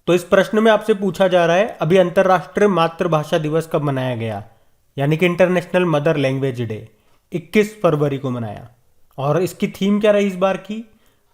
तो इस प्रश्न में आपसे पूछा जा रहा है अभी अंतर्राष्ट्रीय मातृभाषा दिवस कब मनाया गया, यानी कि इंटरनेशनल मदर लैंग्वेज डे 21 फरवरी को मनाया। और इसकी थीम क्या रही इस बार की?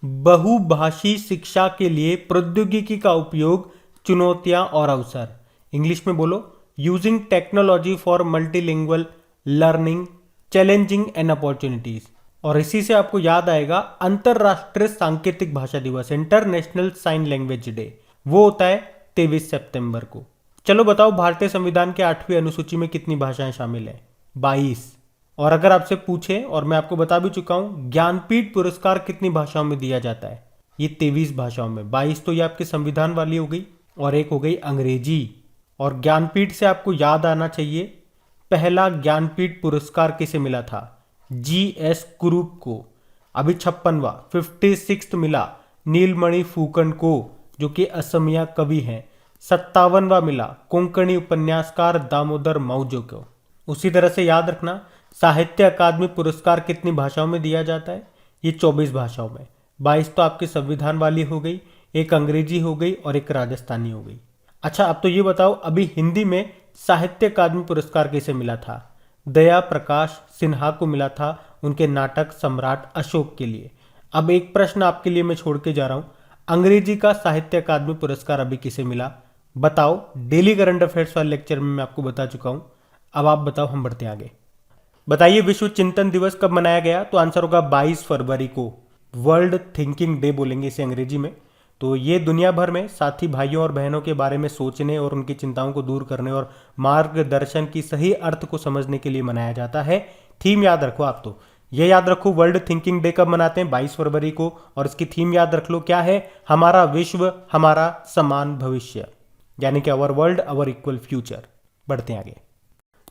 बहुभाषी शिक्षा के लिए प्रौद्योगिकी का उपयोग, चुनौतियां और अवसर। इंग्लिश में बोलो, using technology for multilingual learning, challenging and opportunities. और इसी से आपको याद आएगा अंतरराष्ट्रीय सांकेतिक भाषा दिवस, इंटरनेशनल साइन लैंग्वेज डे, वो होता है 23 सितंबर को। चलो बताओ, भारतीय संविधान के 8वीं अनुसूची में कितनी भाषाएं शामिल है? 22। और अगर आपसे पूछे, और मैं आपको बता भी चुका हूं, ज्ञानपीठ पुरस्कार कितनी भाषाओं में दिया जाता है? ये 23 भाषाओं में। 22 तो ये आपके संविधान वाली हो गई, और एक हो गई अंग्रेजी। और ज्ञानपीठ से आपको याद आना चाहिए, पहला ज्ञानपीठ पुरस्कार किसे मिला था? GS कुरूप को। अभी 56वां 56 मिला नीलमणि फूकन को, जो कि असमिया कवि हैं। 57वां मिला कोंकणी उपन्यासकार दामोदर मौजो को। उसी तरह से याद रखना, साहित्य अकादमी पुरस्कार कितनी भाषाओं में दिया जाता है? ये 24 भाषाओं में। 22 तो आपकी संविधान वाली हो गई, एक अंग्रेजी हो गई और एक राजस्थानी हो गई। अच्छा, अब तो ये बताओ, अभी हिंदी में साहित्य अकादमी पुरस्कार किसे मिला था? दया प्रकाश सिन्हा को मिला था, उनके नाटक सम्राट अशोक के लिए। अब एक प्रश्न आपके लिए मैं छोड़ के जा रहा हूं, अंग्रेजी का साहित्य अकादमी पुरस्कार अभी किसे मिला? बताओ। डेली करंट अफेयर्स वाले लेक्चर में मैं आपको बता चुका हूं। अब आप बताओ, हम बढ़ते हैं आगे। बताइए, विश्व चिंतन दिवस कब मनाया गया? तो आंसर होगा 22 फरवरी को। वर्ल्ड थिंकिंग डे बोलेंगे इसे अंग्रेजी में। तो ये दुनिया भर में साथी भाइयों और बहनों के बारे में सोचने और उनकी चिंताओं को दूर करने और मार्गदर्शन की सही अर्थ को समझने के लिए मनाया जाता है। थीम याद रखो आप, तो ये याद रखो, वर्ल्ड थिंकिंग डे कब मनाते हैं? 22 फरवरी को। और इसकी थीम याद रख लो, क्या है? हमारा विश्व, हमारा समान भविष्य, यानी कि अवर वर्ल्ड अवर इक्वल फ्यूचर। बढ़ते हैं आगे।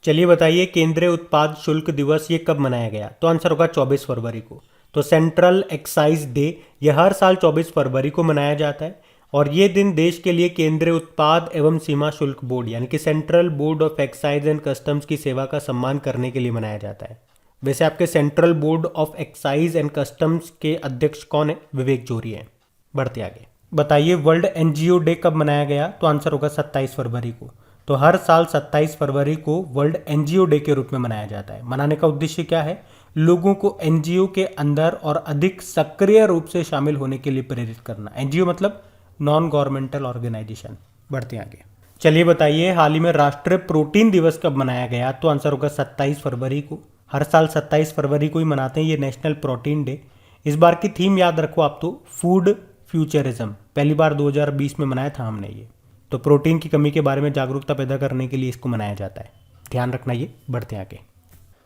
चलिए बताइए, केंद्रीय उत्पाद शुल्क दिवस ये कब मनाया गया? तो आंसर होगा 24 फरवरी को। तो सेंट्रल एक्साइज डे ये हर साल 24 फरवरी को मनाया जाता है, और ये दिन देश के लिए केंद्रीय उत्पाद एवं सीमा शुल्क बोर्ड, यानी कि central board of excise and customs की सेवा का सम्मान करने के लिए मनाया जाता है। वैसे आपके central board of excise and customs के अध्यक्ष कौन है? विवेक जोरी है। बढ़ते आगे। बताइए, वर्ल्ड एनजीओ डे कब मनाया गया? तो आंसर होगा 27 फरवरी को। तो हर साल 27 फरवरी को वर्ल्ड एनजीओ डे के रूप में मनाया जाता है। मनाने का उद्देश्य क्या है? लोगों को एनजीओ के अंदर और अधिक सक्रिय रूप से शामिल होने के लिए प्रेरित करना। एनजीओ मतलब नॉन गवर्नमेंटल ऑर्गेनाइजेशन। बढ़ते हैं आगे। चलिए बताइए, हाल ही में राष्ट्रीय प्रोटीन दिवस कब मनाया गया? तो आंसर होगा 27 फरवरी को। हर साल 27 फरवरी को ही मनाते हैं ये नेशनल प्रोटीन डे। इस बार की थीम याद रखो आप, तो फूड फ्यूचरिज्म। पहली बार 2020 में मनाया था हमने ये। तो प्रोटीन की कमी के बारे में जागरूकता पैदा करने के लिए इसको मनाया जाता है, ध्यान रखना ये। बढ़ते हैं आगे।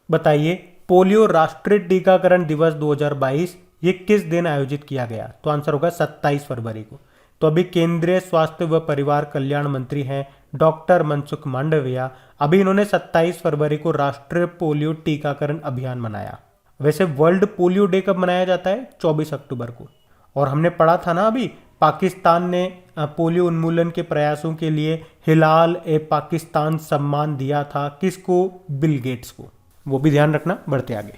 बताइए, पोलियो राष्ट्रीय टीकाकरण दिवस 2022 ये किस दिन आयोजित किया गया? तो आंसर होगा 27 फरवरी को। तो अभी केंद्रीय स्वास्थ्य व परिवार कल्याण मंत्री हैं डॉक्टर मनसुख मांडविया। अभी इन्होंने 27 फरवरी को राष्ट्रीय पोलियो टीकाकरण अभियान मनाया। वैसे वर्ल्ड पोलियो डे कब मनाया जाता है? 24 अक्टूबर को। और हमने पढ़ा था ना अभी, पाकिस्तान ने पोलियो उन्मूलन के प्रयासों के लिए हिलाल ए पाकिस्तान सम्मान दिया था। किसको? बिल गेट्स को। वो भी ध्यान रखना। बढ़ते आगे।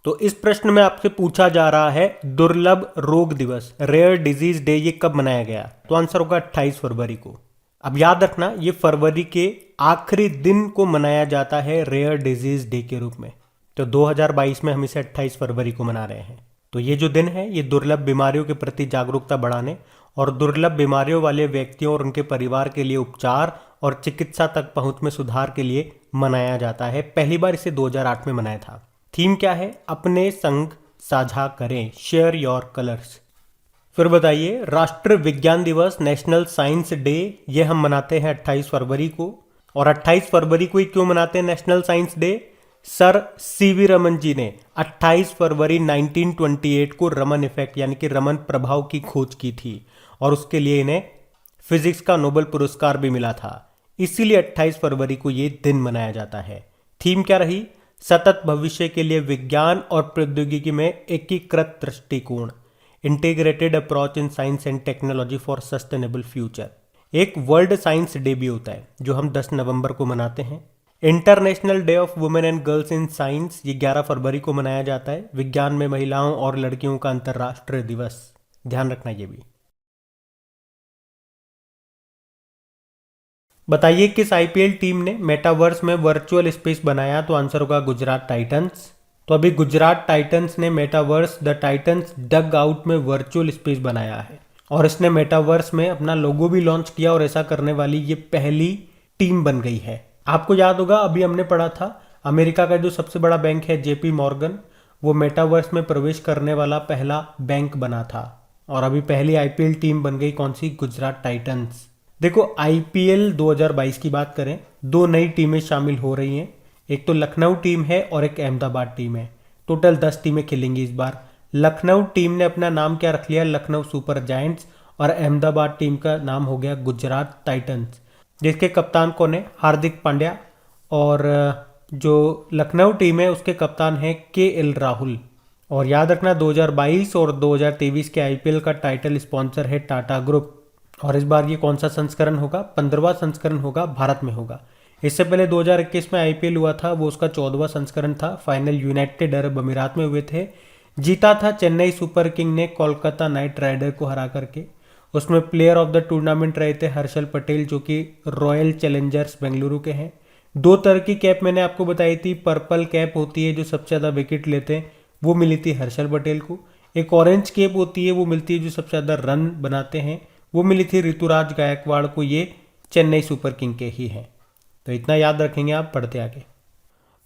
तो इस प्रश्न में आपसे पूछा जा रहा है दुर्लभ रोग दिवस, रेयर डिजीज डे, ये कब मनाया गया? तो आंसर होगा 28 फरवरी को। अब याद रखना, ये फरवरी के आखिरी दिन को मनाया जाता है रेयर डिजीज डे के रूप में। तो 2022 में हम इसे 28 फरवरी को मना रहे हैं। तो ये जो दिन है, ये दुर्लभ बीमारियों के प्रति जागरूकता बढ़ाने और दुर्लभ बीमारियों वाले व्यक्तियों और उनके परिवार के लिए उपचार और चिकित्सा तक पहुंच में सुधार के लिए मनाया जाता है। पहली बार इसे 2008 में मनाया था। थीम क्या है? अपने संग साझा करें, शेयर योर कलर्स। फिर बताइए, राष्ट्रीय विज्ञान दिवस, नेशनल साइंस डे, ये हम मनाते हैं 28 फरवरी को। और 28 फरवरी को ही क्यों मनाते हैं national science day? Sir CV Raman ji ने 28 फरवरी 1928 को रमन इफेक्ट यानी कि रमन प्रभाव की खोज की थी, और उसके लिए इन्हें फिजिक्स का नोबेल पुरस्कार भी मिला था। इसीलिए 28 फरवरी को ये दिन मनाया जाता है। थीम क्या रही? सतत भविष्य के लिए विज्ञान और प्रौद्योगिकी में एकीकृत दृष्टिकोण, integrated approach in science and technology for sustainable future. एक वर्ल्ड साइंस डे भी होता है जो हम 10 नवंबर को मनाते हैं। International day of women and girls in science ये 11 फरवरी को मनाया जाता है, विज्ञान में महिलाओं और लड़कियों का अंतर्राष्ट्रीय दिवस। ध्यान रखना ये भी। बताइए किस आईपीएल टीम ने मेटावर्स में वर्चुअल स्पेस बनाया? तो आंसर होगा गुजरात टाइटंस। तो अभी गुजरात टाइटंस ने metaverse the Titans dug out में वर्चुअल स्पेस बनाया है और इसने मेटावर्स में अपना लोगो भी लॉन्च किया और ऐसा करने वाली ये पहली टीम बन गई है। आपको याद होगा अभी हमने पढ़ा था अमेरिका का जो सबसे बड़ा बैंक है जेपी मॉर्गन, वो मेटावर्स में प्रवेश करने वाला पहला बैंक बना था और अभी पहली आईपीएल टीम बन गई कौन सी? गुजरात टाइटंस। देखो आईपीएल 2022 की बात करें, दो नई टीमें शामिल हो रही हैं। एक तो लखनऊ टीम है और एक अहमदाबाद टीम है। टोटल 10 टीमें खेलेंगी इस बार। लखनऊ टीम ने अपना नाम क्या रख लिया? Lucknow super giants. और अहमदाबाद टीम का नाम हो गया गुजरात टाइटंस, जिसके कप्तान कौन है? हार्दिक पांड्या। और जो लखनऊ टीम है उसके कप्तान है केएल राहुल। और याद रखना 2022 और 2023 के आईपीएल का टाइटल स्पॉन्सर है टाटा ग्रुप। और इस बार ये कौन सा संस्करण होगा? 15वां संस्करण होगा, भारत में होगा। इससे पहले 2021 में आईपीएल हुआ था, वो उसका 14वां संस्करण था। फाइनल यूनाइटेड अरब अमीरात में हुए थे। जीता था चेन्नई सुपर किंग ने कोलकाता नाइट राइडर को हरा करके। उसमें प्लेयर ऑफ द टूर्नामेंट रहे थे हर्षल पटेल, जो कि रॉयल चैलेंजर्स बेंगलुरु के हैं। दो तरह की कैप मैंने आपको बताई थी। पर्पल कैप होती है जो सबसे ज़्यादा विकेट लेते हैं, वो मिली थी हर्षल पटेल को। एक ऑरेंज कैप होती है, वो मिलती है जो सबसे ज़्यादा रन बनाते हैं, वो मिली थी ऋतुराज गायकवाड़ को। ये चेन्नई सुपर किंग के ही हैं। तो इतना याद रखेंगे आप, पढ़ते आगे।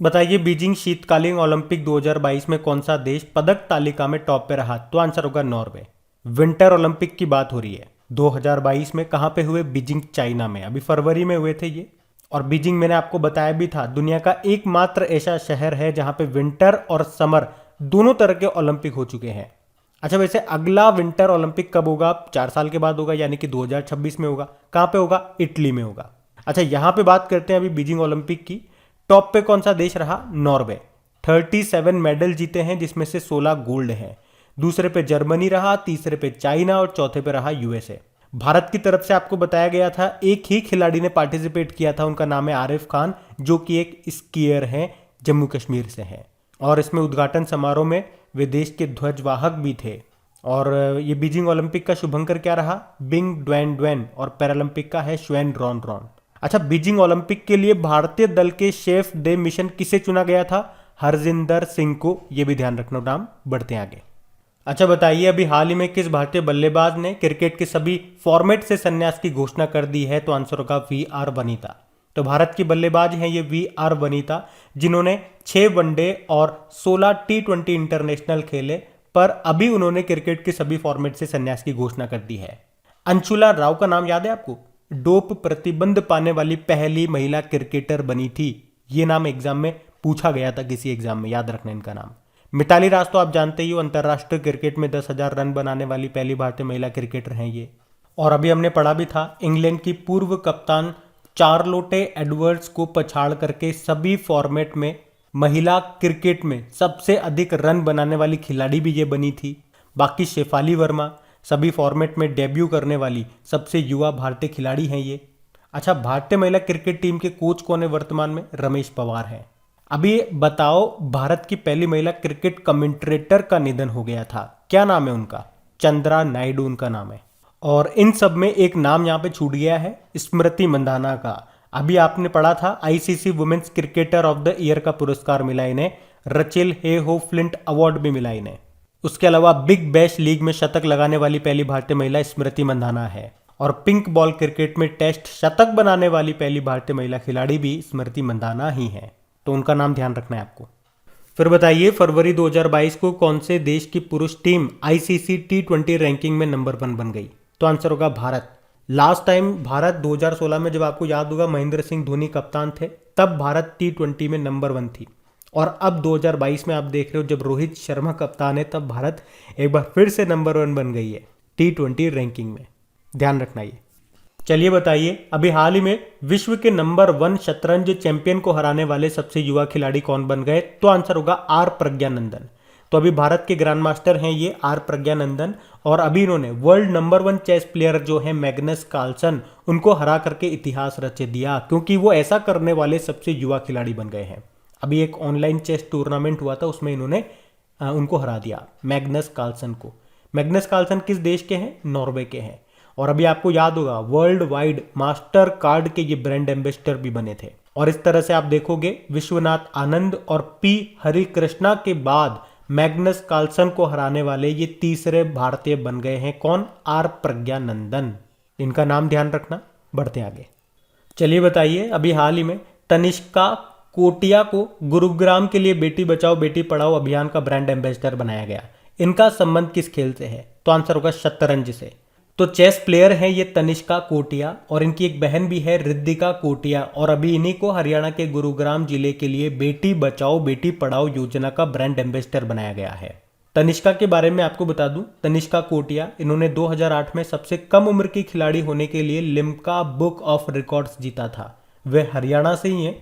बताइए बीजिंग शीतकालीन ओलंपिक 2022 में कौन सा देश पदक तालिका में टॉप पे रहा? तो आंसर होगा नॉर्वे। विंटर ओलंपिक की बात हो रही है 2022 में। कहाँ पे हुए? बीजिंग चाइना में। अभी फरवरी में हुए थे ये। और बीजिंग मैंने आपको बताया भी था दुनिया का एकमात्र ऐसा शहर है जहां पे विंटर और समर दोनों तरह के ओलंपिक हो चुके हैं। अच्छा वैसे अगला विंटर ओलंपिक कब होगा? 4 साल के बाद होगा, यानी कि 2026 में होगा। कहाँ पे होगा? इटली में होगा। अच्छा यहाँ पे बात करते हैं अभी बीजिंग ओलंपिक की। टॉप पे कौन सा देश रहा? नॉर्वे। 37 मेडल जीते हैं जिसमें से 16 गोल्ड हैं। दूसरे पे जर्मनी रहा, तीसरे पे चाइना और चौथे पे रहा यूएसए। भारत की तरफ से आपको बताया गया था एक ही खिलाड़ी ने पार्टिसिपेट किया था, उनका नाम है आरिफ खान, जो कि एक स्कीयर हैं, जम्मू कश्मीर से हैं। और इसमें उद्घाटन समारोह में वे देश के ध्वजवाहक भी थे। और ये बीजिंग ओलंपिक का शुभंकर क्या रहा? Bing Dwen Dwen. और पैरालंपिक का है श्वेन रॉन रॉन। अच्छा बीजिंग ओलंपिक के लिए भारतीय दल के शेफ डे मिशन किसे चुना गया था? हरजिंदर सिंह को। ये भी ध्यान रखना, नाम। बढ़ते हैं आगे। अच्छा बताइए अभी हाल ही में किस भारतीय बल्लेबाज ने क्रिकेट के सभी फॉर्मेट से संन्यास की घोषणा कर दी है? तो आंसर होगा वी.आर. वनीता। तो भारत की बल्लेबाज हैं ये वी.आर. वनीता, जिन्होंने 6 वनडे और 16 टी20 इंटरनेशनल खेले, पर अभी उन्होंने क्रिकेट के सभी फॉर्मेट से संन्यास की घोषणा कर दी है। अंशुला राव का नाम याद है आपको? डोप प्रतिबंध पाने वाली पहली महिला क्रिकेटर बनी थी। ये नाम एग्जाम में पूछा गया था, किसी एग्जाम में, याद रखना इनका नाम। मिताली राज तो आप जानते ही हो, अंतर्राष्ट्रीय क्रिकेट में 10,000 रन बनाने वाली पहली भारतीय महिला क्रिकेटर हैं ये। और अभी हमने पढ़ा भी था इंग्लैंड की पूर्व कप्तान चार्लोटे एडवर्ड्स को पछाड़ करके सभी फॉर्मेट में महिला क्रिकेट में सबसे अधिक रन बनाने वाली खिलाड़ी भी ये बनी थी। बाकी शेफाली वर्मा सभी फॉर्मेट में डेब्यू करने वाली सबसे युवा भारतीय खिलाड़ी हैं ये। अच्छा भारतीय महिला क्रिकेट टीम के कोच कौन है वर्तमान में? रमेश पवार हैं। अभी बताओ भारत की पहली महिला क्रिकेट कमेंट्रेटर का निधन हो गया था, क्या नाम है उनका? चंद्रा नायडू उनका नाम है। और इन सब में एक नाम यहाँ पे छूट गया है, स्मृति मंदाना का। अभी आपने पढ़ा था ICC women's cricketer of the year का पुरस्कार मिला इन्हें। रचेल हे हो फ्लिंट अवार्ड भी मिला इन्हें। उसके अलावा बिग बैश लीग में शतक लगाने वाली पहली भारतीय महिला स्मृति मंदाना है। और पिंक बॉल क्रिकेट में टेस्ट शतक बनाने वाली पहली भारतीय महिला खिलाड़ी भी स्मृति मंदाना ही है। तो उनका नाम ध्यान रखना है आपको। फिर बताइए फरवरी 2022 को कौन से देश की पुरुष टीम आईसीसी टी20 रैंकिंग में नंबर 1 बन गई? तो आंसर होगा भारत। लास्ट टाइम भारत 2016 में, जब आपको याद होगा महेंद्र सिंह धोनी कप्तान थे, तब भारत टी20 में नंबर 1 थी। और अब 2022 में आप देख रहे हो जब रोहित शर्मा कप्तान है, तब भारत एक बार फिर से नंबर 1 बन गई है टी20 रैंकिंग में। ध्यान रखना ये। चलिए बताइए अभी हाल ही में विश्व के नंबर 1 शतरंज चैंपियन को हराने वाले सबसे युवा खिलाड़ी कौन बन गए? तो आंसर होगा आर प्रज्ञानंदन। तो अभी भारत के ग्रैंड मास्टर हैं ये आर प्रज्ञानंदन। और अभी इन्होंने वर्ल्ड नंबर 1 चेस प्लेयर जो है मैग्नस कार्लसन, उनको हरा करके इतिहास रच दिया, क्योंकि वो ऐसा करने वाले सबसे युवा खिलाड़ी बन गए हैं। अभी एक ऑनलाइन चेस टूर्नामेंट हुआ था, उसमें इन्होंने उनको हरा दिया, मैग्नस कार्लसन को। मैग्नस कार्लसन किस देश के हैं? नॉर्वे के हैं। और अभी आपको याद होगा वर्ल्ड वाइड मास्टर कार्ड के ये ब्रांड एम्बेसडर भी बने थे। और इस तरह से आप देखोगे विश्वनाथ आनंद और पी हरिकृष्णा के बाद मैग्नस कार्लसन को हराने वाले ये तीसरे भारतीय बन गए हैं। कौन? आर प्रज्ञानंदन। इनका नाम ध्यान रखना। बढ़ते आगे। चलिए बताइए, अभी हाल ही में तनिष्का कोटिया को गुरुग्राम के लिए बेटी बचाओ बेटी पढ़ाओ अभियान का ब्रांड एम्बेसडर बनाया गया। इनका संबंध किस खेल से है? तो आंसर होगा शतरंज से। तो चेस प्लेयर हैं ये तनिष्का कोटिया और इनकी एक बहन भी है रिद्धिका कोटिया और अभी इन्हीं को हरियाणा के गुरुग्राम जिले के लिए बेटी बचाओ बेटी पढ़ाओ योजना का ब्रांड एम्बेसडर बनाया गया है। तनिष्का के बारे में आपको बता दूं, तनिष्का कोटिया इन्होंने 2008 में सबसे कम उम्र की खिलाड़ी होने के लिए लिम्का बुक ऑफ रिकॉर्ड्स जीता था। वे हरियाणा से ही हैं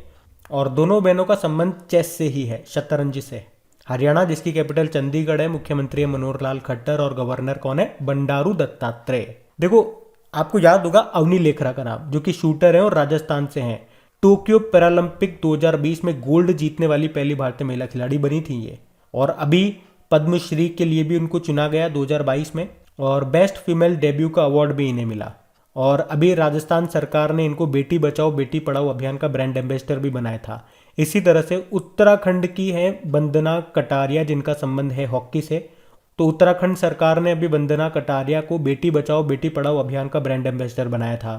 और दोनों बहनों का संबंध चेस से ही है, शतरंज से। हरियाणा जिसकी कैपिटल चंडीगढ़ है, मुख्यमंत्री है मनोहर लाल खट्टर और गवर्नर कौन है? बंडारू दत्तात्रेय। देखो आपको याद होगा अवनी लेखरा का नाम, जो कि शूटर है और राजस्थान से हैं। टोक्यो पैरालंपिक 2020 में गोल्ड जीतने वाली पहली भारतीय महिला खिलाड़ी बनी थी ये। और अभी पद्मश्री के लिए भी उनको चुना गया 2022 में और बेस्ट फीमेल डेब्यू का अवार्ड भी इन्हें मिला। और अभी राजस्थान सरकार ने इनको बेटी बचाओ बेटी पढ़ाओ अभियान का ब्रांड एम्बेसडर भी बनाया था। इसी तरह से उत्तराखंड की है वंदना कटारिया जिनका संबंध है हॉकी से। तो उत्तराखंड सरकार ने अभी वंदना कटारिया को बेटी बचाओ बेटी पढ़ाओ अभियान का ब्रांड एम्बेसडर बनाया था।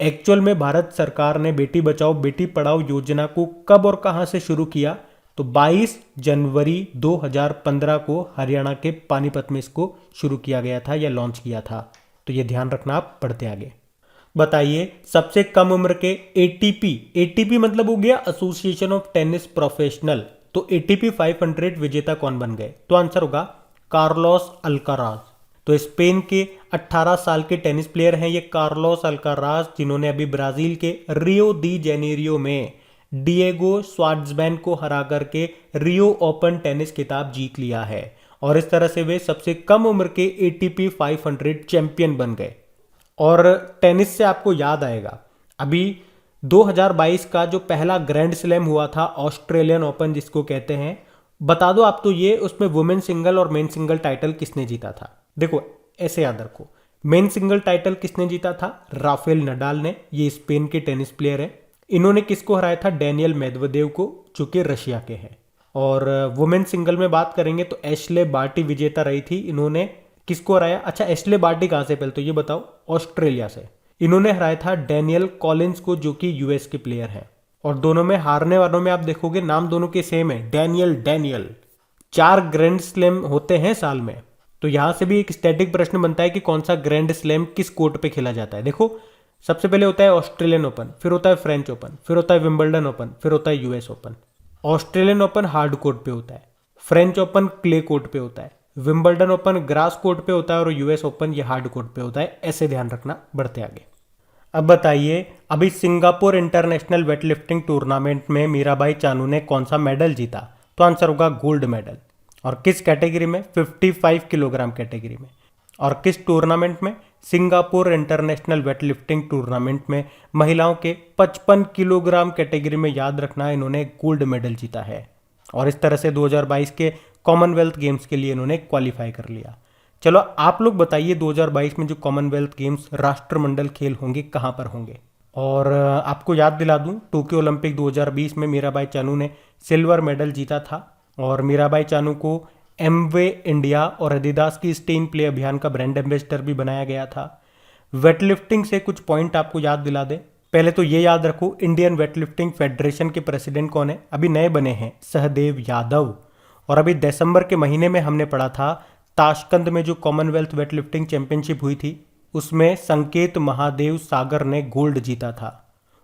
एक्चुअल में भारत सरकार ने बेटी बचाओ बेटी पढ़ाओ योजना को कब और कहां से शुरू किया? तो 22 जनवरी 2015 को हरियाणा के पानीपत में इसको शुरू किया गया था या लॉन्च किया था। तो ये ध्यान रखना। आप पढ़ते आगे। बताइए सबसे कम उम्र के एटीपी मतलब हो गया एसोसिएशन ऑफ टेनिस प्रोफेशनल। तो एटीपी 500 विजेता कौन बन गए? तो आंसर होगा कार्लोस अल्काराज। तो स्पेन के 18 साल के टेनिस प्लेयर हैं ये कार्लोस अल्काराज, जिन्होंने अभी ब्राजील के रियो दी जेनेरियो में डिएगो स्वार्ट्जमैन को हरा करके रियो ओपन टेनिस खिताब जीत लिया है। और इस तरह से वे सबसे कम उम्र के एटीपी 500 चैंपियन बन गए। और टेनिस से आपको याद आएगा अभी 2022 का जो पहला ग्रैंड स्लैम हुआ था ऑस्ट्रेलियन ओपन जिसको कहते हैं, बता दो आप तो ये उसमें वुमेन सिंगल और मेन सिंगल टाइटल किसने जीता था? देखो ऐसे याद रखो, मेन सिंगल टाइटल किसने जीता था? राफेल नडाल ने। ये स्पेन के टेनिस प्लेयर है। इन्होंने किसको हराया था? डेनियल मेदवेदेव को, जो कि रशिया के हैं। और वुमेन सिंगल में बात करेंगे तो एशले बार्टी विजेता रही थी। इन्होंने किसको हराया? अच्छा एशले बार्टी कहां से? पहले तो ये बताओ। ऑस्ट्रेलिया से। इन्होंने हराया था डेनियल कॉलिंस को, जो कि यूएस के प्लेयर हैं। और दोनों में हारने वालों में आप देखोगे नाम दोनों के सेम है, डेनियल। 4 ग्रैंड स्लैम होते हैं साल में। तो यहां से भी एक स्टैटिक प्रश्न बनता है कि कौन सा ग्रैंड स्लैम किस कोर्ट पे खेला जाता है। देखो सबसे पहले होता है ऑस्ट्रेलियन ओपन, फिर होता है फ्रेंच ओपन, फिर होता है विंबलडन ओपन, फिर होता है US open. Australian open hard court पे होता है, फ्रेंच ओपन क्ले कोर्ट पे होता है, विंबलडन ओपन ग्रास कोर्ट पे होता है और यूएस ओपन ये हार्ड कोर्ट पे होता है। ऐसे ध्यान रखना। बढ़ते आगे। अब बताइए अभी सिंगापुर इंटरनेशनल वेटलिफ्टिंग टूर्नामेंट में मीराबाई चानू ने कौन सा मेडल जीता? तो आंसर होगा गोल्ड मेडल। और किस कैटेगरी में? 55 किलोग्राम कैटेगरी में। और किस टूर्नामेंट में? सिंगापुर इंटरनेशनल वेटलिफ्टिंग टूर्नामेंट में महिलाओं के 55 किलोग्राम कैटेगरी में, याद रखना, इन्होंने गोल्ड मेडल जीता है। और इस तरह से 2022 के कॉमनवेल्थ गेम्स के लिए इन्होंने क्वालिफाई कर लिया। चलो आप लोग बताइए 2022 में जो कॉमनवेल्थ गेम्स राष्ट्रमंडल खेल होंगे कहाँ पर होंगे? और आपको याद दिला दूं टोक्यो ओलंपिक 2020 में मीराबाई चानू ने सिल्वर मेडल जीता था। और मीराबाई चानू को एमवे इंडिया और एडिडास की स्टे इन प्ले अभियान का ब्रांड एम्बेसडर भी बनाया गया था। वेटलिफ्टिंग से कुछ पॉइंट आपको याद दिला दे। पहले तो ये याद रखो इंडियन वेटलिफ्टिंग फेडरेशन के प्रेसिडेंट कौन है? अभी नए बने हैं, सहदेव यादव। और अभी दिसंबर के महीने में हमने पढ़ा था ताशकंद में जो कॉमनवेल्थ वेटलिफ्टिंग चैंपियनशिप हुई थी उसमें संकेत महादेव सागर ने गोल्ड जीता था।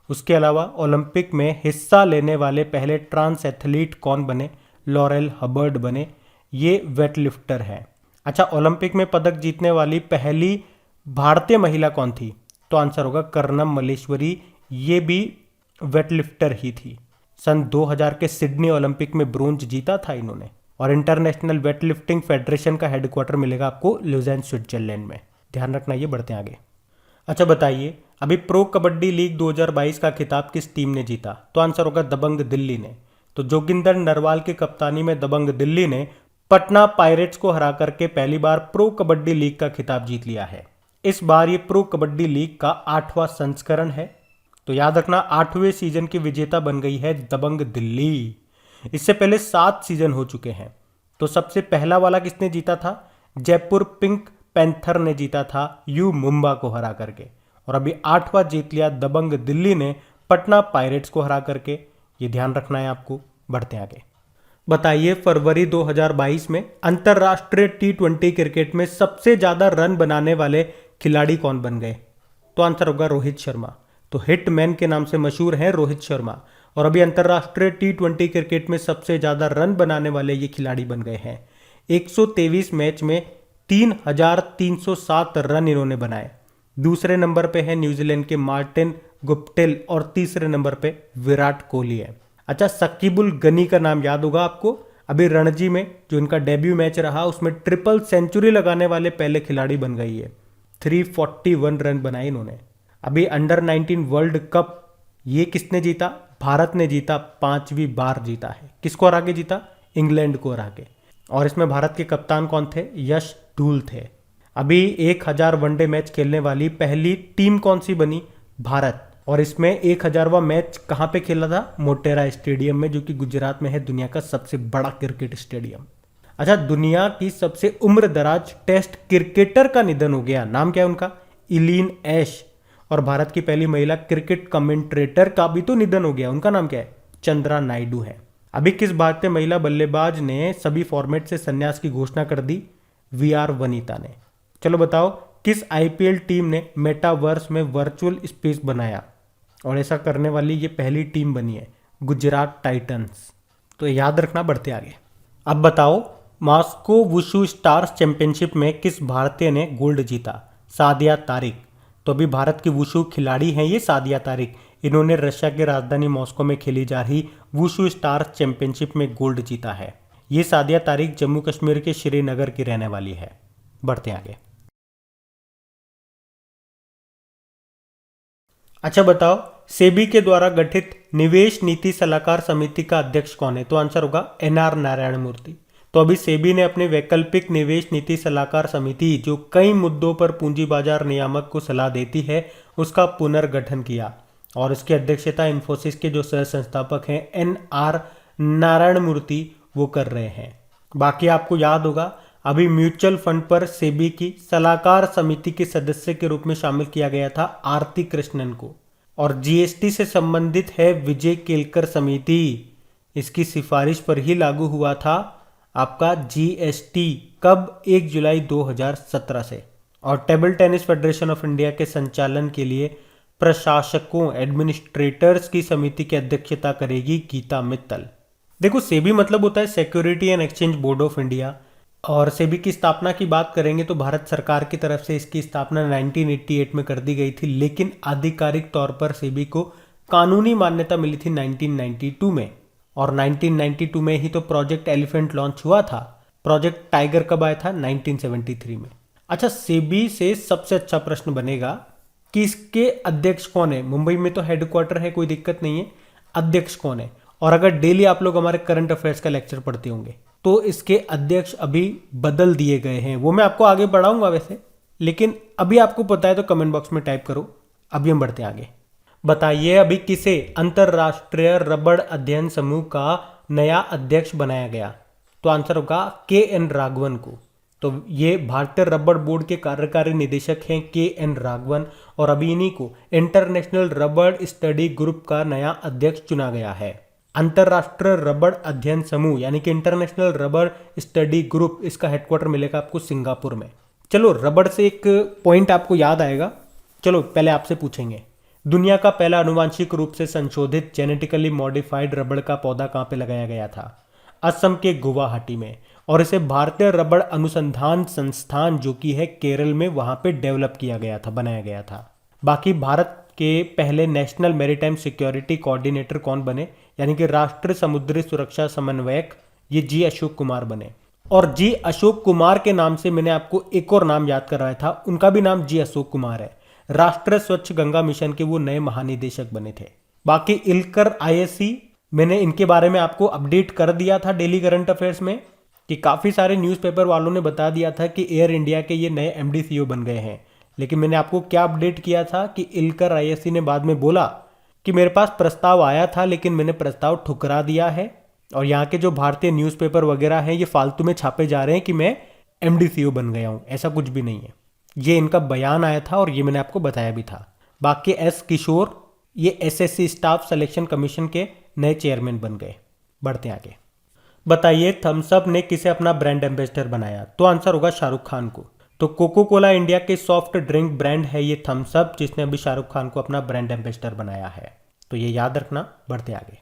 उसके अलावा ओलंपिक में हिस्सा लेने वाले पहले ट्रांस एथलीट कौन बने? लॉरेल हबर्ड बने। ये वेटलिफ्टर हैं। अच्छा ओलंपिक में पदक जीतने वाली पहली भारतीय महिला कौन थी? तो आंसर होगा कर्णम मल्लेश्वरी। ये भी वेटलिफ्टर ही थी। सन 2000 के सिडनी ओलंपिक में ब्रोंज जीता था इन्होंने। और इंटरनेशनल वेटलिफ्टिंग फेडरेशन का हेडक्वार्टर मिलेगा आपको लुज़ेन स्विट्जरलैंड में। ध्यान रखना। ये बढ़ते आगे। अच्छा बताइए अभी प्रो कबड्डी लीग 2022 का खिताब किस टीम ने जीता? तो आंसर होगा दबंग दिल्ली ने। तो जोगिंदर नरवाल की कप्तानी में दबंग दिल्ली ने पटना पायरेट्स को हरा करके पहली बार प्रो कबड्डी लीग का खिताब जीत लिया है। इस बार ये प्रो कबड्डी लीग का 8वां संस्करण है। तो याद रखना 8वें सीजन की विजेता बन गई है दबंग दिल्ली। इससे पहले 7 सीजन हो चुके हैं। तो सबसे पहला वाला किसने जीता था? जयपुर पिंक पैंथर ने जीता था यू मुंबा को हरा करके। और अभी 8वां जीत लिया दबंग दिल्ली ने पटना पायरेट्स को हरा करके। ये ध्यान रखना है आपको। बढ़ते आगे। बताइए फरवरी 2022 में अंतर्राष्ट्रीय T20 क्रिकेट में सबसे ज्यादा रन बनाने वाले खिलाड़ी कौन बन गए? तो आंसर होगा रोहित शर्मा। तो हिटमैन के नाम से मशहूर हैं रोहित शर्मा। और अभी अंतर्राष्ट्रीय T20 क्रिकेट में सबसे ज्यादा रन बनाने वाले ये खिलाड़ी बन गए हैं। 123 मैच में 3,307 रन इन्होंने बनाए। दूसरे नंबर पे है न्यूजीलैंड के मार्टिन गुप्टिल और तीसरे नंबर पे विराट कोहली है। अच्छा, शकीबुल गनी का नाम याद होगा आपको। अभी रणजी में जो इनका डेब्यू मैच रहा उसमें ट्रिपल सेंचुरी लगाने वाले पहले खिलाड़ी बन गई है। 341 रन बनाए इन्होंने। अभी अंडर 19 वर्ल्ड कप ये किसने जीता? भारत ने जीता, 5वीं बार जीता है। किसको हरा के जीता? इंग्लैंड को हरा के। और इसमें भारत के कप्तान कौन थे? यश धूल थे। अभी 1000 वनडे मैच खेलने वाली पहली टीम कौन सी बनी? भारत। और इसमें 1000वां मैच कहाँ पे खेला था? मोटेरा स्टेडियम में, जो कि गुजरात में है, दुनिया का सबसे बड़ा क्रिकेट स्टेडियम। अच्छा, दुनिया की सबसे उम्र दराज टेस्ट क्रिकेटर का निधन हो गया। नाम क्या है उनका? इलीन एश। और भारत की पहली महिला क्रिकेट कमेंट्रेटर का भी तो निधन हो गया। उनका नाम क्या है? चंद्रा नायडू है। अभी किस भारतीय महिला बल्लेबाज ने सभी फॉर्मेट से संन्यास की घोषणा कर दी? VR वनीता ने। चलो बताओ, किस IPL टीम ने मेटावर्स में वर्चुअल स्पेस बनाया? और ऐसा करने वाली ये पहली टीम बनी है, गुजरात टाइटंस। तो याद रखना। बढ़ते आगे। अब बताओ, मॉस्को वुशु स्टार्स चैंपियनशिप में किस भारतीय ने गोल्ड जीता? सादिया तारिक। तो अभी भारत की वुशु खिलाड़ी हैं ये सादिया तारिक। इन्होंने रशिया की राजधानी मॉस्को में खेली जा रही वुशु स्टार्स चैंपियनशिप में गोल्ड जीता है। ये सादिया तारिक जम्मू कश्मीर के श्रीनगर की रहने वाली है। बढ़ते आगे। अच्छा बताओ, सेबी के द्वारा गठित निवेश नीति सलाहकार समिति का अध्यक्ष कौन है? तो आंसर होगा NR नारायण मूर्ति। तो अभी सेबी ने अपने वैकल्पिक निवेश नीति सलाहकार समिति, जो कई मुद्दों पर पूंजी बाजार नियामक को सलाह देती है, उसका पुनर्गठन किया। और इसकी अध्यक्षता इन्फोसिस के जो सह संस्थापक हैं NR नारायण मूर्ति वो कर रहे हैं। बाकी आपको याद होगा, अभी म्यूचुअल फंड पर सेबी की सलाहकार समिति के सदस्य के रूप में शामिल किया गया था आरती कृष्णन को। और जीएसटी से संबंधित है विजय केलकर समिति। इसकी सिफारिश पर ही लागू हुआ था आपका जीएसटी। कब? 1 जुलाई 2017 से। और table tennis federation of India के संचालन के लिए प्रशासकों एडमिनिस्ट्रेटर्स की समिति की अध्यक्षता करेगी गीता मित्तल। देखो, सेबी मतलब होता है security and exchange board of India. और सेबी की स्थापना की बात करेंगे तो भारत सरकार की तरफ से इसकी स्थापना 1988 में कर दी गई थी, लेकिन आधिकारिक तौर पर सेबी को कानूनी मान्यता मिली थी 1992 में। और 1992 में ही तो प्रोजेक्ट एलिफेंट लॉन्च हुआ था। प्रोजेक्ट टाइगर कब आया था? 1973 में। अच्छा, सेबी से सबसे अच्छा प्रश्न बनेगा कि इसके अध्यक्ष कौन है? मुंबई में तो हेडक्वार्टर है, कोई दिक्कत नहीं है। अध्यक्ष कौन है? और अगर डेली आप लोग हमारे करंट अफेयर्स का लेक्चर पढ़ते होंगे तो इसके अध्यक्ष अभी बदल दिए गए हैं। वो मैं आपको आगे पढ़ाऊंगा वैसे, लेकिन अभी आपको पता है तो कमेंट बॉक्स में टाइप करो। अभी हम बढ़ते आगे। बताइए, अभी किसे अंतरराष्ट्रीय रबड़ अध्ययन समूह का नया अध्यक्ष बनाया गया? तो आंसर होगा KN राघवन को। तो ये भारतीय रबड़ बोर्ड के कार्यकारी निदेशक हैं KN राघवन। और अभी इन्हीं को इंटरनेशनल रबड़ स्टडी ग्रुप का नया अध्यक्ष चुना गया है। अंतरराष्ट्रीय रबड़ अध्ययन समूह यानी कि इंटरनेशनल रबड़ स्टडी ग्रुप, इसका हेडक्वार्टर मिलेगा आपको सिंगापुर में। चलो, रबड़ से एक पॉइंट आपको याद आएगा। चलो पहले आपसे पूछेंगे, दुनिया का पहला आनुवांशिक रूप से संशोधित जेनेटिकली मॉडिफाइड रबड़ का पौधा कहाँ पे लगाया गया था? असम के गुवाहाटी में। और इसे भारतीय रबड़ अनुसंधान संस्थान, जो कि है केरल में, वहां पे डेवलप किया गया था, बनाया गया था। बाकी भारत के पहले नेशनल मैरीटाइम सिक्योरिटी कोऑर्डिनेटर कौन बने? यानी कि राष्ट्रीय समुद्री सुरक्षा समन्वयक, ये जी अशोक कुमार बने। और जी अशोक कुमार के नाम से मैंने आपको एक और नाम याद करवाया था, उनका भी नाम जी अशोक कुमार है। राष्ट्रीय स्वच्छ गंगा मिशन के वो नए महानिदेशक बने थे। बाकी इलकर ISC, मैंने इनके बारे में आपको अपडेट कर दिया था डेली करंट अफेयर्स में कि काफ़ी सारे न्यूज़पेपर वालों ने बता दिया था कि एयर इंडिया के ये नए MD CEO बन गए हैं। लेकिन मैंने आपको क्या अपडेट किया था कि इल्कर आईएससी ने बाद में बोला कि मेरे पास प्रस्ताव आया था लेकिन मैंने प्रस्ताव ठुकरा दिया है, और यहाँ के जो भारतीय न्यूज़पेपर वगैरह हैं ये फालतू में छापे जा रहे हैं कि मैं एमडीसीओ बन गया हूँ। ऐसा कुछ भी नहीं है, ये इनका बयान आया था और ये मैंने आपको बताया भी था। बाकी एस किशोर ये एसएससी स्टाफ सिलेक्शन कमीशन के नए चेयरमैन बन गए। बढ़ते आगे। बताइए थम्सअप ने किसे अपना ब्रांड एम्बेसडर बनाया? तो आंसर होगा शाहरुख खान को। तो कोको कोला इंडिया के सॉफ्ट ड्रिंक ब्रांड है ये थम्सअप, जिसने अभी शाहरुख खान को अपना ब्रांड एम्बेसडर बनाया है, तो ये याद रखना। बढ़ते आगे।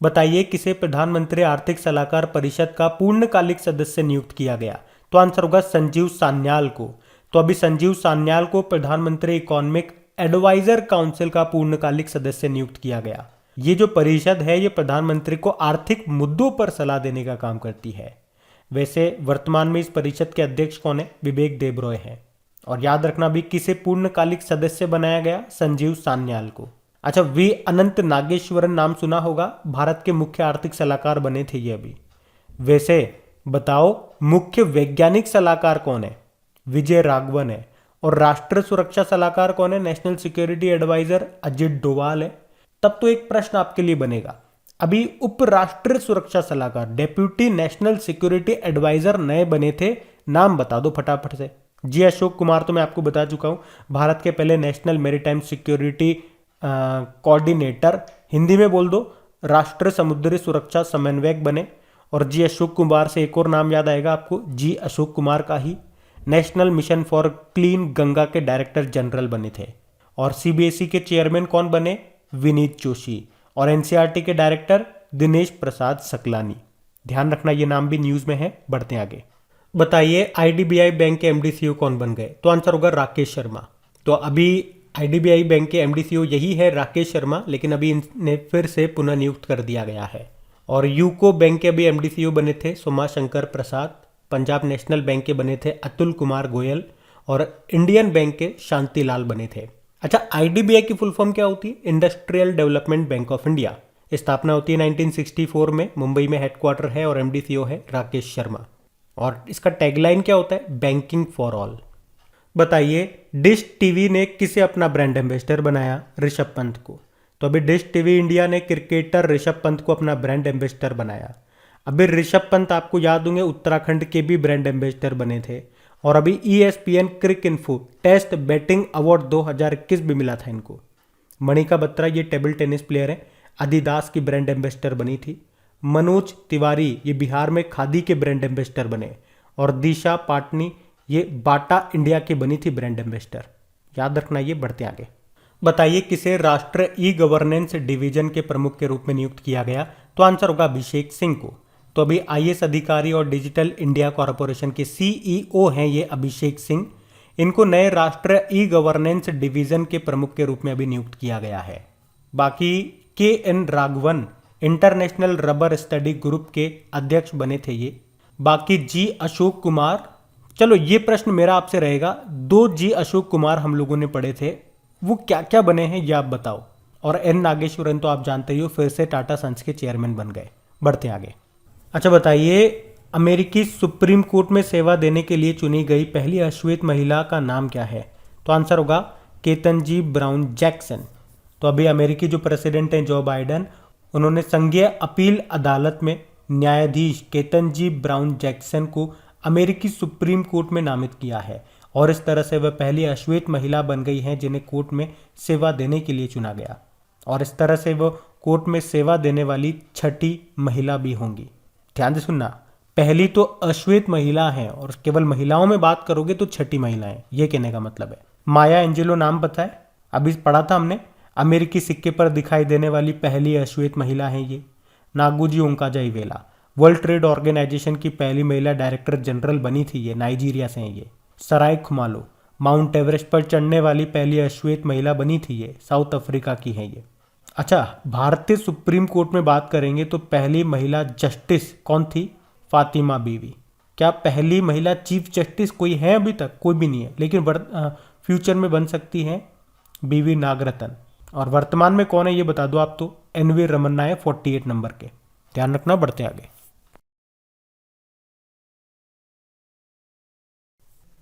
बताइए किसे प्रधानमंत्री आर्थिक सलाहकार परिषद का पूर्णकालिक सदस्य नियुक्त किया गया? तो आंसर होगा संजीव सान्याल को। तो अभी संजीव सान्याल को प्रधानमंत्री इकोनॉमिक एडवाइजर काउंसिल का पूर्णकालिक सदस्य नियुक्त किया गया। ये जो परिषद है ये प्रधानमंत्री को आर्थिक मुद्दों पर सलाह देने का काम करती है। वैसे वर्तमान में इस परिषद के अध्यक्ष कौन है? विवेक देबरॉय हैं। और याद रखना भी किसे पूर्णकालिक सदस्य बनाया गया? संजीव सान्याल को। अच्छा, वी अनंत नागेश्वरन नाम सुना होगा, भारत के मुख्य आर्थिक सलाहकार बने थे ये अभी। वैसे बताओ मुख्य वैज्ञानिक सलाहकार कौन है? विजय राघवन है। और राष्ट्रीय सुरक्षा सलाहकार कौन है? National security adviser Ajit Doval है। तब तो एक प्रश्न आपके लिए बनेगा, अभी उपराष्ट्रीय सुरक्षा सलाहकार डेप्यूटी नेशनल सिक्योरिटी एडवाइजर नए बने थे, नाम बता दो फटाफट से। जी अशोक कुमार तो मैं आपको बता चुका हूं, भारत के पहले national maritime security coordinator, Hindi में बोल दो राष्ट्रीय समुद्री सुरक्षा समन्वयक बने। और जी अशोक कुमार से एक और नाम याद आएगा आपको, जी अशोक कुमार का ही national mission for clean Ganga के डायरेक्टर जनरल बने थे। और सीबीएसई के चेयरमैन कौन बने? विनीत जोशी। और एनसीईआरटी के डायरेक्टर दिनेश प्रसाद सकलानी। ध्यान रखना ये नाम भी न्यूज में है। बढ़ते आगे। बताइए आईडीबीआई बैंक के एमडीसीओ कौन बन गए? तो आंसर होगा राकेश शर्मा। तो अभी आईडीबीआई बैंक के एमडीसीओ यही है राकेश शर्मा, लेकिन अभी इन्हें फिर से पुनः नियुक्त कर दिया गया है। और यूको बैंक के अभी एमडीसीओ बने थे सोमा शंकर प्रसाद, पंजाब नेशनल बैंक के बने थे अतुल कुमार गोयल, और इंडियन बैंक के शांतिलाल बने थे। अच्छा, आईडीबीआई की फुल फॉर्म क्या होती है? Industrial development bank of India. स्थापना होती है 1964 में, मुंबई में हेडक्वार्टर है और एमडीसीओ है राकेश शर्मा। और इसका टैगलाइन क्या होता है? Banking for all. बताइए डिश टीवी ने किसे अपना ब्रांड एम्बेसडर बनाया? ऋषभ पंत को। तो अभी डिश टीवी इंडिया ने क्रिकेटर ऋषभ पंत को अपना ब्रांड एम्बेसडर बनाया। अभी ऋषभ पंत आपको याद होंगे उत्तराखंड के भी ब्रांड एम्बेसडर बने थे। और अभी ESPN क्रिक इन्फो टेस्ट बैटिंग अवार्ड 2021 भी मिला था इनको। मणिका बत्रा ये टेबल टेनिस प्लेयर है, adidas की ब्रांड एम्बेसडर बनी थी। मनोज तिवारी ये बिहार में खादी के ब्रांड एम्बेसडर बने। और दिशा पाटनी ये बाटा इंडिया की बनी थी ब्रांड एम्बेसडर। याद रखना ये। बढ़ते आगे। बताइए किसे राष्ट्रीय ई गवर्नेंस डिवीजन के प्रमुख के रूप में नियुक्त किया गया? तो आंसर होगा अभिषेक सिंह को। तो अभी आईएएस अधिकारी और डिजिटल इंडिया कॉरपोरेशन के सीईओ हैं ये अभिषेक सिंह। इनको नए राष्ट्रीय ई गवर्नेंस डिवीजन के प्रमुख के रूप में अभी नियुक्त किया गया है। बाकी KN Raghavan international rubber study group के अध्यक्ष बने थे ये। बाकी जी अशोक कुमार, चलो ये प्रश्न मेरा आपसे रहेगा, 2 जी अशोक कुमार हम लोगों ने पढ़े थे, वो क्या क्या बने हैं ये आप बताओ। और एन नागेश्वरन तो आप जानते ही हो, फिर से टाटा सन्स के चेयरमैन बन गए। बढ़ते आगे। अच्छा बताइए अमेरिकी सुप्रीम कोर्ट में सेवा देने के लिए चुनी गई पहली अश्वेत महिला का नाम क्या है? तो आंसर होगा केतनजी ब्राउन जैक्सन। तो अभी अमेरिकी जो प्रेसिडेंट हैं जो बाइडन, उन्होंने संघीय अपील अदालत में न्यायाधीश केतनजी ब्राउन जैक्सन को अमेरिकी सुप्रीम कोर्ट में नामित किया है। और इस तरह से वह पहली अश्वेत महिला बन गई हैं जिन्हें कोर्ट में सेवा देने के लिए चुना गया। और इस तरह से वह कोर्ट में सेवा देने वाली 6ठी महिला भी होंगी। ध्यान से सुनना, पहली तो अश्वेत महिला है और केवल महिलाओं में बात करोगे तो 6ठी महिला है, ये कहने का मतलब है। माया एंजेलो नाम पता है? अभी पढ़ा था हमने, अमेरिकी सिक्के पर दिखाई देने वाली पहली अश्वेत महिला है ये। नागुजी ओंकाजाईवेला वर्ल्ड ट्रेड ऑर्गेनाइजेशन की पहली महिला डायरेक्टर जनरल बनी थी ये, नाइजीरिया से हैं ये। सराय खुमालो माउंट एवरेस्ट पर चढ़ने वाली पहली अश्वेत महिला बनी थी ये, साउथ अफ्रीका की है ये। अच्छा, भारतीय सुप्रीम कोर्ट में बात करेंगे तो पहली महिला जस्टिस कौन थी? फातिमा बीवी। क्या पहली महिला चीफ जस्टिस कोई है? अभी तक कोई भी नहीं है, लेकिन फ्यूचर में बन सकती हैं बीवी नागरत्न। और वर्तमान में कौन है ये बता दो आप तो, NV रमन्ना है 48 नंबर के। ध्यान रखना। बढ़ते आगे।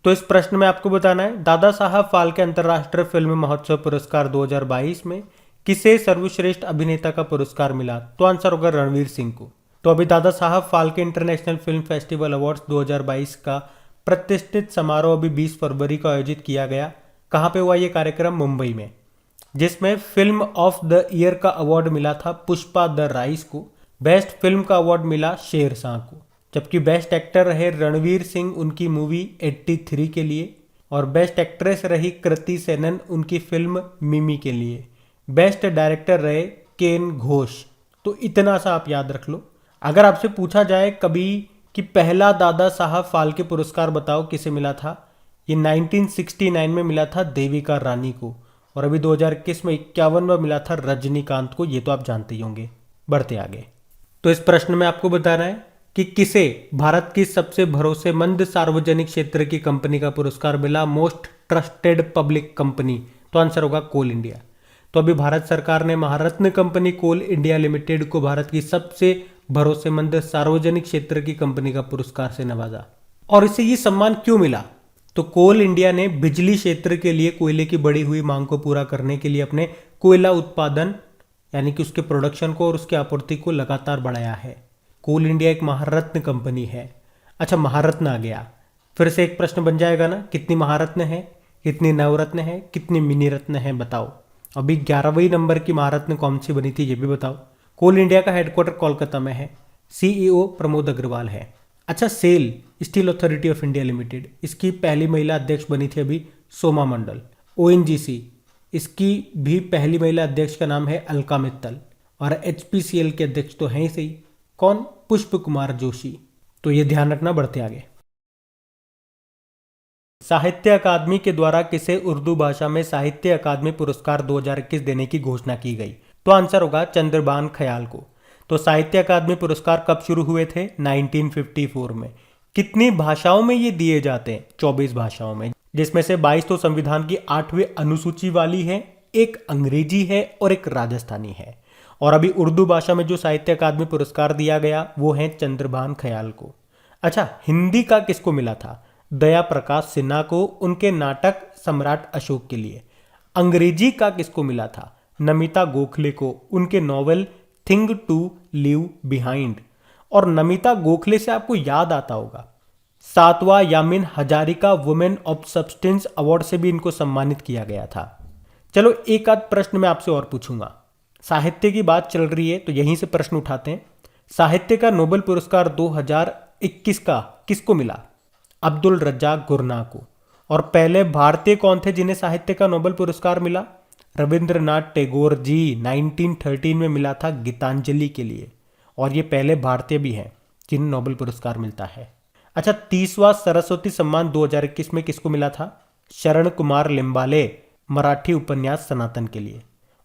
तो इस प्रश्न में आपको बताना है दादा साहब फाल्के अंतर्राष्ट्रीय फिल्म महोत्सव पुरस्कार 2022 में किसे सर्वश्रेष्ठ अभिनेता का पुरस्कार मिला? तो आंसर होगा रणवीर सिंह को। तो अभी Dada Saheb Phalke international film festival awards 2022 का प्रतिष्ठित समारोह अभी 20 फरवरी को आयोजित किया गया। कहाँ पे हुआ ये कार्यक्रम? मुंबई में, जिसमें फिल्म ऑफ द ईयर का अवार्ड मिला था पुष्पा द राइस को। बेस्ट फिल्म का अवार्ड मिला शेरशाह को, जबकि बेस्ट एक्टर रहे रणवीर सिंह उनकी मूवी 83 के लिए, और बेस्ट एक्ट्रेस रही कृति सेनन उनकी फिल्म मिमी के लिए। बेस्ट डायरेक्टर रहे केन घोष। तो इतना सा आप याद रख लो। अगर आपसे पूछा जाए कभी कि पहला दादा साहब फाल्के पुरस्कार बताओ किसे मिला था, ये 1969 में मिला था देविका रानी को, और अभी 2021 में 51 में मिला था रजनीकांत को। ये तो आप जानते ही होंगे। बढ़ते आगे। तो इस प्रश्न में आपको बताना है कि किसे भारत की सबसे भरोसेमंद सार्वजनिक क्षेत्र की कंपनी का पुरस्कार मिला, मोस्ट ट्रस्टेड पब्लिक कंपनी? तो आंसर होगा कोल इंडिया। तो अभी भारत सरकार ने महारत्न कंपनी कोल इंडिया लिमिटेड को भारत की सबसे भरोसेमंद सार्वजनिक क्षेत्र की कंपनी का पुरस्कार से नवाजा। और इसे ये सम्मान क्यों मिला? तो कोल इंडिया ने बिजली क्षेत्र के लिए कोयले की बढ़ी हुई मांग को पूरा करने के लिए अपने कोयला उत्पादन यानी कि उसके प्रोडक्शन को और उसकी आपूर्ति को लगातार बढ़ाया है। कोल इंडिया एक महारत्न कंपनी है। अच्छा, महारत्न आ गया, फिर से एक प्रश्न बन जाएगा ना, कितनी महारत्न है, कितनी नवरत्न है, कितनी मिनी रत्न है, बताओ। अभी 11वें नंबर की महारत्न कौन सी बनी थी ये भी बताओ। कोल इंडिया का हेडक्वार्टर कोलकाता में है, सीईओ प्रमोद अग्रवाल है। अच्छा, SAIL Steel Authority of India Limited, इसकी पहली महिला अध्यक्ष बनी थी अभी सोमा मंडल। ओएनजीसी, इसकी भी पहली महिला अध्यक्ष का नाम है अलका मित्तल, और एचपीसीएल के अध्यक्ष तो हैं ही सही, कौन? पुष्प कुमार जोशी। तो ये ध्यान रखना। बढ़ते आगे। साहित्य अकादमी के द्वारा किसे उर्दू भाषा में साहित्य अकादमी पुरस्कार 2021 देने की घोषणा की गई? तो आंसर होगा चंद्रबान खयाल को। तो साहित्य अकादमी पुरस्कार कब शुरू हुए थे? 1954 में। कितनी भाषाओं में ये दिए जाते हैं? 24 भाषाओं में, जिसमें से 22 तो संविधान की 8वीं अनुसूची वाली है, एक अंग्रेजी है और एक राजस्थानी है। और अभी उर्दू भाषा में जो साहित्य अकादमी पुरस्कार दिया गया वो है चंद्रभान खयाल को। अच्छा, हिंदी का किसको मिला था? दया प्रकाश सिन्हा को, उनके नाटक सम्राट अशोक के लिए। अंग्रेजी का किसको मिला था? नमिता गोखले को, उनके novel thing to leave behind. और नमिता गोखले से आपको याद आता होगा 7वां Yamin Hazarika women of substance award से भी इनको सम्मानित किया गया था। चलो एक आध प्रश्न मैं आपसे और पूछूंगा। साहित्य की बात चल रही है तो यहीं से प्रश्न उठाते हैं। साहित्य का नोबेल पुरस्कार 2021 का किसको मिला? अब्दुल रज्जाक गुरनाह को। और पहले भारतीय कौन थे जिन्हें साहित्य का नोबेल पुरस्कार मिला? रविंद्रनाथ टैगोर जी। 1913 में मिला था गीतांजलि के लिए, और ये पहले भारतीय भी हैं जिन्हें नोबेल पुरस्कार मिलता है। अच्छा, 30वां सरस्वती सम्मान 2021 में किसको मिला था? शरण कुमार लिम्बाले, मराठी उपन्यास सनातन के लिए।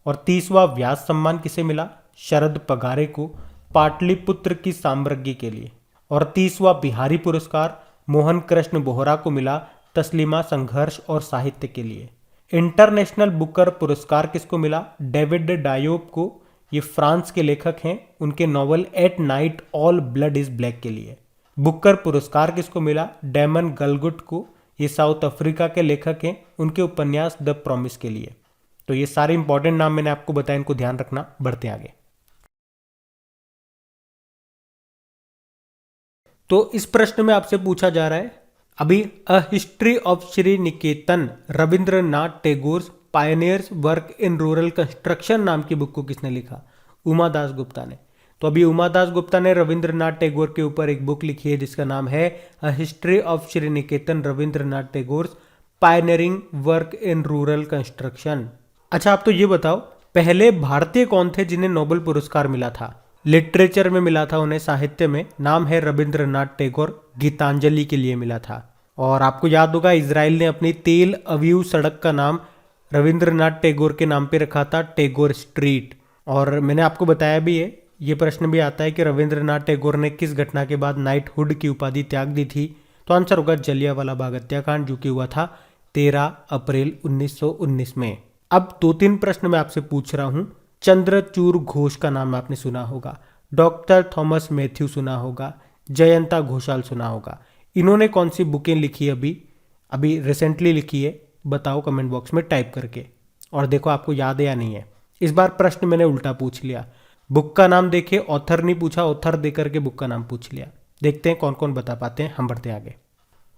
और 30वां व्यास सम्मान किसे मिला? शरद पगारे को, पाटलिपुत्र की साम्राज्ञी के लिए। और 30वां बिहारी पुरस्कार मोहन कृष्ण बोहरा को मिला, तस्लीमा संघर्ष और साहित्य के लिए। इंटरनेशनल बुकर पुरस्कार किसको मिला? डेविड डायोब को, ये फ्रांस के लेखक हैं, उनके novel at night all blood is black के लिए। बुकर पुरस्कार किसको मिला? डैमन गलगुट को, ये साउथ अफ्रीका के लेखक हैं, उनके उपन्यास द प्रॉमिस के लिए। तो ये सारे इंपॉर्टेंट नाम मैंने आपको बताया, इनको ध्यान रखना। बढ़ते आगे। तो इस प्रश्न में आपसे पूछा जा रहा है अभी a history of Shri Niketan Rabindranath Tagore pioneers work in rural construction नाम की बुक को किसने लिखा? उमा दास गुप्ता ने। तो अभी उमा दास गुप्ता ने रविंद्रनाथ टैगोर के ऊपर एक बुक लिखी है जिसका नाम है a history of Shri Niketan Rabindranath Tagore pioneering work in rural construction. अच्छा, आप तो ये बताओ पहले भारतीय कौन थे जिन्हें नोबेल पुरस्कार मिला था? लिटरेचर में मिला था उन्हें, साहित्य में। नाम है रविंद्रनाथ टैगोर, गीतांजलि के लिए मिला था। और आपको याद होगा इजराइल ने अपनी तेल अवीव सड़क का नाम रविंद्रनाथ टैगोर के नाम पे रखा था, टैगोर स्ट्रीट। और मैंने आपको बताया भी है, ये प्रश्न भी आता है कि रविंद्रनाथ टैगोर ने किस घटना के बाद नाइटहुड की उपाधि त्याग दी थी? तो आंसर होगा जलियांवाला बाग हत्याकांड, जो कि हुआ था 13 अप्रैल 1919 में। अब 2-3 प्रश्न मैं आपसे पूछ रहा हूं। चंद्रचूड़ घोष का नाम आपने सुना होगा, डॉक्टर थॉमस मैथ्यू सुना होगा, जयंता घोषाल सुना होगा। इन्होंने कौन सी बुकें लिखी? अभी अभी रिसेंटली लिखी है, बताओ कमेंट बॉक्स में टाइप करके। और देखो आपको याद है या नहीं है। इस बार प्रश्न मैंने उल्टा पूछ लिया, बुक का नाम देखे ऑथर नहीं पूछा, ऑथर दे करके बुक का नाम पूछ लिया। देखते हैं कौन कौन बता पाते हैं, हम बढ़ते आगे।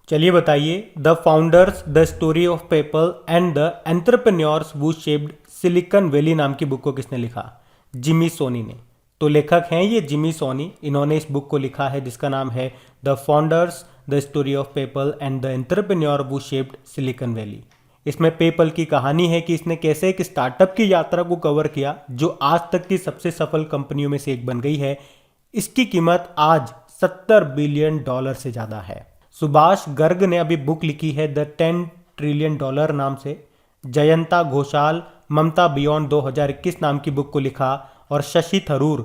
चलिए बताइए, the founders, the story of PayPal and the entrepreneurs who shaped silicon valley नाम की बुक को किसने लिखा? जिमी सोनी ने। तो लेखक हैं ये जिमी सोनी, इन्होंने इस बुक को लिखा है जिसका नाम है the founders, the story of PayPal and the entrepreneur who shaped silicon valley. इसमें पेपल की कहानी है कि इसने कैसे एक स्टार्टअप की यात्रा को कवर किया जो आज तक की सबसे सफल कंपनियों में से एक बन गई है। इसकी कीमत आज $70 बिलियन से ज़्यादा है। सुभाष गर्ग ने अभी बुक लिखी है द $10 ट्रिलियन नाम से। जयंता घोषाल ममता बियॉन्ड 2021 नाम की बुक को लिखा। और शशि थरूर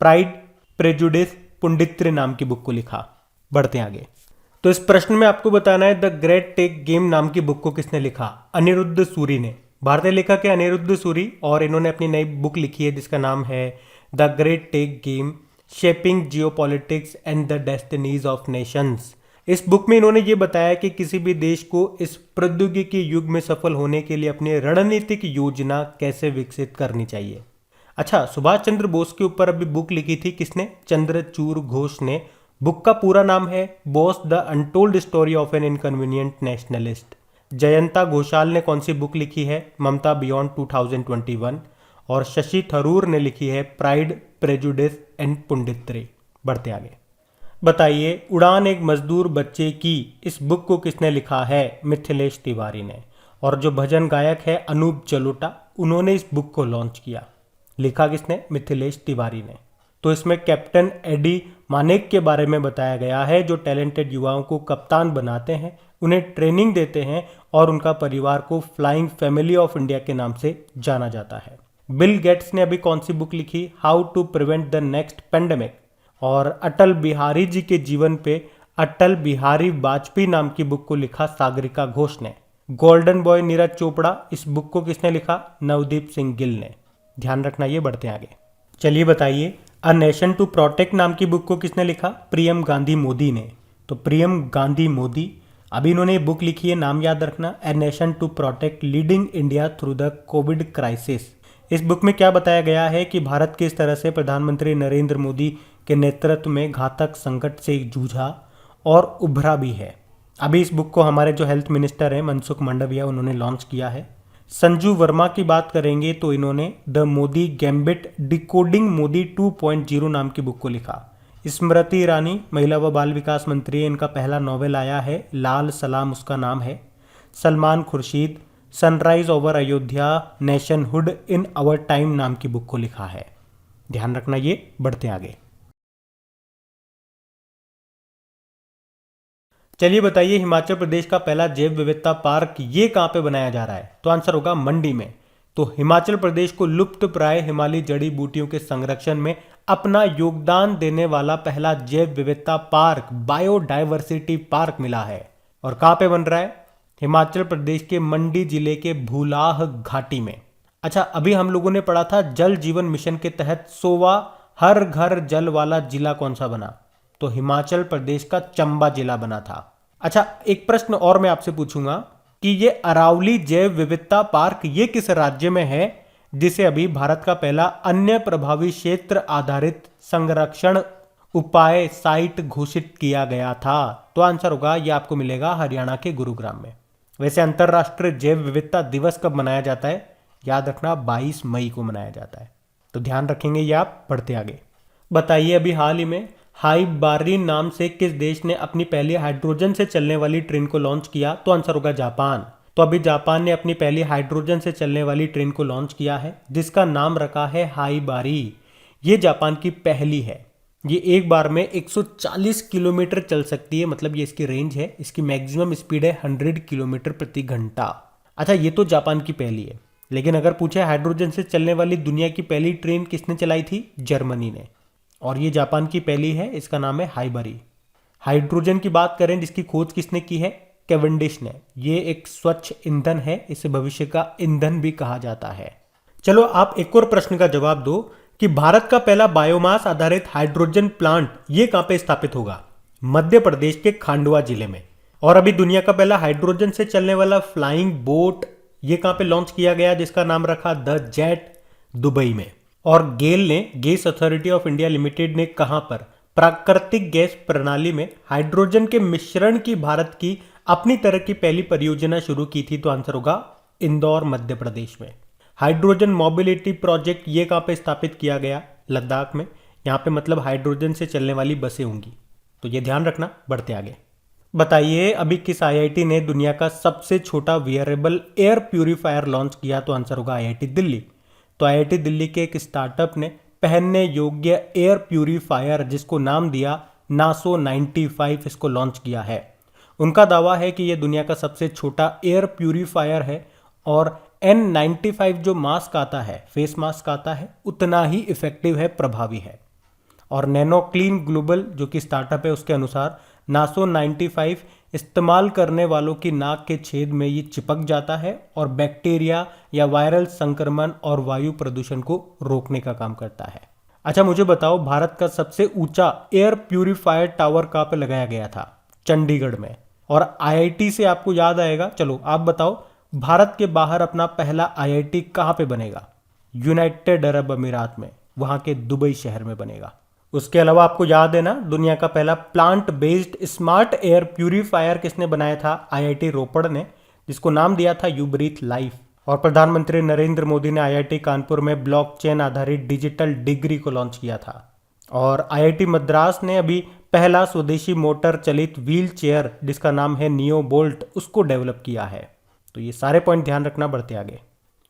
प्राइड प्रेजुडिस पुंडित्र नाम की बुक को लिखा। बढ़ते हैं आगे। तो इस प्रश्न में आपको बताना है द ग्रेट टेक गेम नाम की बुक को किसने लिखा? अनिरुद्ध सूरी ने। भारतीय लेखक है अनिरुद्ध सूरी और इन्होंने अपनी नई बुक लिखी है जिसका नाम है the great tech game, shaping geopolitics and the destinies of nations. इस बुक में इन्होंने ये बताया कि किसी भी देश को इस प्रौद्योगिकी युग में सफल होने के लिए अपनी रणनीतिक योजना कैसे विकसित करनी चाहिए। अच्छा, सुभाष चंद्र बोस के ऊपर अभी बुक लिखी थी किसने? चंद्रचूड़ घोष ने। बुक का पूरा नाम है Bose the untold story of an inconvenient nationalist. Jayanta Ghoshal ने कौन सी बुक लिखी है? ममता बियॉन्ड 2021। और शशि थरूर ने लिखी है प्राइड प्रेजुडिस एंड पुंडित्री। बढ़ते आगे। बताइए, उड़ान एक मजदूर बच्चे की, इस बुक को किसने लिखा है? मिथिलेश तिवारी ने। और जो भजन गायक है अनूप जलोटा, उन्होंने इस बुक को लॉन्च किया। लिखा किसने? मिथिलेश तिवारी ने। तो इसमें कैप्टन एडी मानेक के बारे में बताया गया है जो टैलेंटेड युवाओं को कप्तान बनाते हैं, उन्हें ट्रेनिंग देते हैं और उनका परिवार को फ्लाइंग फैमिली ऑफ इंडिया के नाम से जाना जाता है। बिल गेट्स ने अभी कौन सी बुक लिखी? How to prevent the next pandemic. और अटल बिहारी जी के जीवन पे अटल बिहारी वाजपेयी नाम की बुक को लिखा सागरिका घोष ने। गोल्डन बॉय नीरज चोपड़ा, इस बुक को किसने लिखा? नवदीप सिंह गिल ने। ध्यान रखना, ये बढ़ते आगे। चलिए बताइए, अ नेशन टू प्रोटेक्ट नाम की बुक को किसने लिखा? प्रियम गांधी मोदी ने। तो प्रियम गांधी मोदी, अभी इन्होंने बुक लिखी है, नाम याद रखना, a nation to protect leading India through the covid crisis. इस बुक में क्या बताया गया है कि भारत किस तरह से प्रधानमंत्री नरेंद्र मोदी के नेतृत्व में घातक संकट से जूझा और उभरा भी है। अभी इस बुक को हमारे जो हेल्थ मिनिस्टर हैं मनसुख मांडविया, उन्होंने लॉन्च किया है। संजू वर्मा की बात करेंगे तो इन्होंने the Modi gambit decoding Modi 2.0 नाम की बुक को लिखा। स्मृति ईरानी महिला व बाल विकास मंत्री, इनका पहला नॉवेल आया है लाल सलाम, उसका नाम है। Salman Khurshid sunrise over Ayodhya nationhood in our time नाम की बुक को लिखा है। ध्यान रखना, ये बढ़ते आगे। चलिए बताइए, हिमाचल प्रदेश का पहला जैव विविधता पार्क ये कहाँ पे बनाया जा रहा है? तो आंसर होगा मंडी में। तो हिमाचल प्रदेश को लुप्त प्राय हिमालयी जड़ी बूटियों के संरक्षण में अपना योगदान देने वाला पहला जैव विविधता पार्क, बायोडायवर्सिटी पार्क मिला है। और कहाँ पे बन रहा है? हिमाचल प्रदेश के मंडी जिले के भूलाह घाटी में। अच्छा, अभी हम लोगों ने पढ़ा था जल जीवन मिशन के तहत 100वां हर घर जल वाला जिला कौन सा बना? तो हिमाचल प्रदेश का चंबा जिला बना था। अच्छा, एक प्रश्न और मैं आपसे पूछूंगा कि ये अरावली जैव विविधता पार्क ये किस राज्य में है जिसे अभी भारत का पहला अन्य प्रभावी क्षेत्र आधारित संरक्षण उपाय साइट घोषित किया गया था? तो आंसर होगा, ये आपको मिलेगा हरियाणा के गुरुग्राम में। वैसे अंतरराष्ट्रीय जैव विविधता दिवस कब मनाया जाता है? याद रखना, 22 मई को मनाया जाता है। तो ध्यान रखेंगे ये आप। बढ़ते आगे। बताइए, अभी हाल ही में हाइबारीन नाम से किस देश ने अपनी पहली हाइड्रोजन से चलने वाली ट्रेन को लॉन्च किया? तो आंसर होगा जापान। तो अभी जापान ने अपनी पहली हाइड्रोजन से चलने वाली ट्रेन को लॉन्च किया है जिसका नाम रखा है हाइबारी। ये जापान की पहली है। ये एक बार में 140 किलोमीटर चल सकती है, मतलब ये इसकी रेंज है। इसकी मैक्सिमम स्पीड है 100 किलोमीटर प्रति घंटा। अच्छा, ये तो जापान की पहली है, लेकिन अगर पूछे हाइड्रोजन से चलने वाली दुनिया की पहली ट्रेन किसने चलाई थी? जर्मनी ने। और ये जापान की पहली है, इसका नाम है हाइबारी। हाइड्रोजन की बात करें जिसकी खोज किसने की है? कैवेंडिश ने। ये एक स्वच्छ ईंधन है, इसे भविष्य का ईंधन भी कहा जाता है। चलो आप एक और प्रश्न का जवाब दो कि भारत का पहला बायोमास आधारित हाइड्रोजन प्लांट ये कहां पे स्थापित होगा? मध्य प्रदेश के खांडवा जिले में। और अभी दुनिया का पहला हाइड्रोजन से चलने वाला फ्लाइंग बोट ये कहाँ पे लॉन्च किया गया, जिसका नाम रखा द जेट, दुबई में। और गेल ने, gas authority of India limited ने कहां पर प्राकृतिक गैस प्रणाली में हाइड्रोजन के मिश्रण की भारत की अपनी तरह की पहली परियोजना शुरू की थी, तो आंसर होगा इंदौर, मध्य प्रदेश में। हाइड्रोजन मोबिलिटी प्रोजेक्ट ये कहां पे स्थापित किया गया, लद्दाख में। यहां पे मतलब हाइड्रोजन से चलने वाली बसें होंगी, तो ये ध्यान रखना। बढ़ते आगे, बताइए अभी किस आईआईटी ने दुनिया का सबसे छोटा वियरेबल एयर प्यूरिफायर लॉन्च किया, तो आंसर होगा आईआईटी दिल्ली। तो आईआईटी दिल्ली के एक स्टार्टअप ने पहनने योग्य एयर प्यूरिफायर जिसको नाम दिया नासो 95 इसको लॉन्च किया है। उनका दावा है कि यह दुनिया का सबसे छोटा एयर प्यूरिफायर है और N95 जो मास्क आता है, फेस मास्क आता है, उतना ही इफेक्टिव है, प्रभावी है। और नैनो क्लीन ग्लोबल जो कि स्टार्टअप है, उसके अनुसार नासो 95 इस्तेमाल करने वालों की नाक के छेद में ये चिपक जाता है और बैक्टीरिया या वायरल संक्रमण और वायु प्रदूषण को रोकने का काम करता है। अच्छा मुझे बताओ, भारत का सबसे ऊंचा एयर प्यूरिफायर टावर कहाँ पे लगाया गया था? चंडीगढ़ में। और आईआईटी से आपको याद आएगा, चलो आप बताओ, भारत के बाहर अपना पहला आईआईटी कहाँ पे बनेगा? यूनाइटेड अरब अमीरात में, वहां के दुबई शहर में बनेगा। उसके अलावा आपको याद है ना, दुनिया का पहला plant based smart air purifier किसने बनाया था? आईआईटी रोपड़ ने, जिसको नाम दिया था यू ब्रीथ लाइफ। और प्रधानमंत्री नरेंद्र मोदी ने आईआईटी कानपुर में ब्लॉकचेन आधारित डिजिटल डिग्री को लॉन्च किया था। और आईआईटी मद्रास ने अभी पहला स्वदेशी मोटर चलित व्हील चेयर जिसका नाम है नियो बोल्ट, उसको डेवलप किया है। तो ये सारे पॉइंट ध्यान रखना। बढ़ते आगे,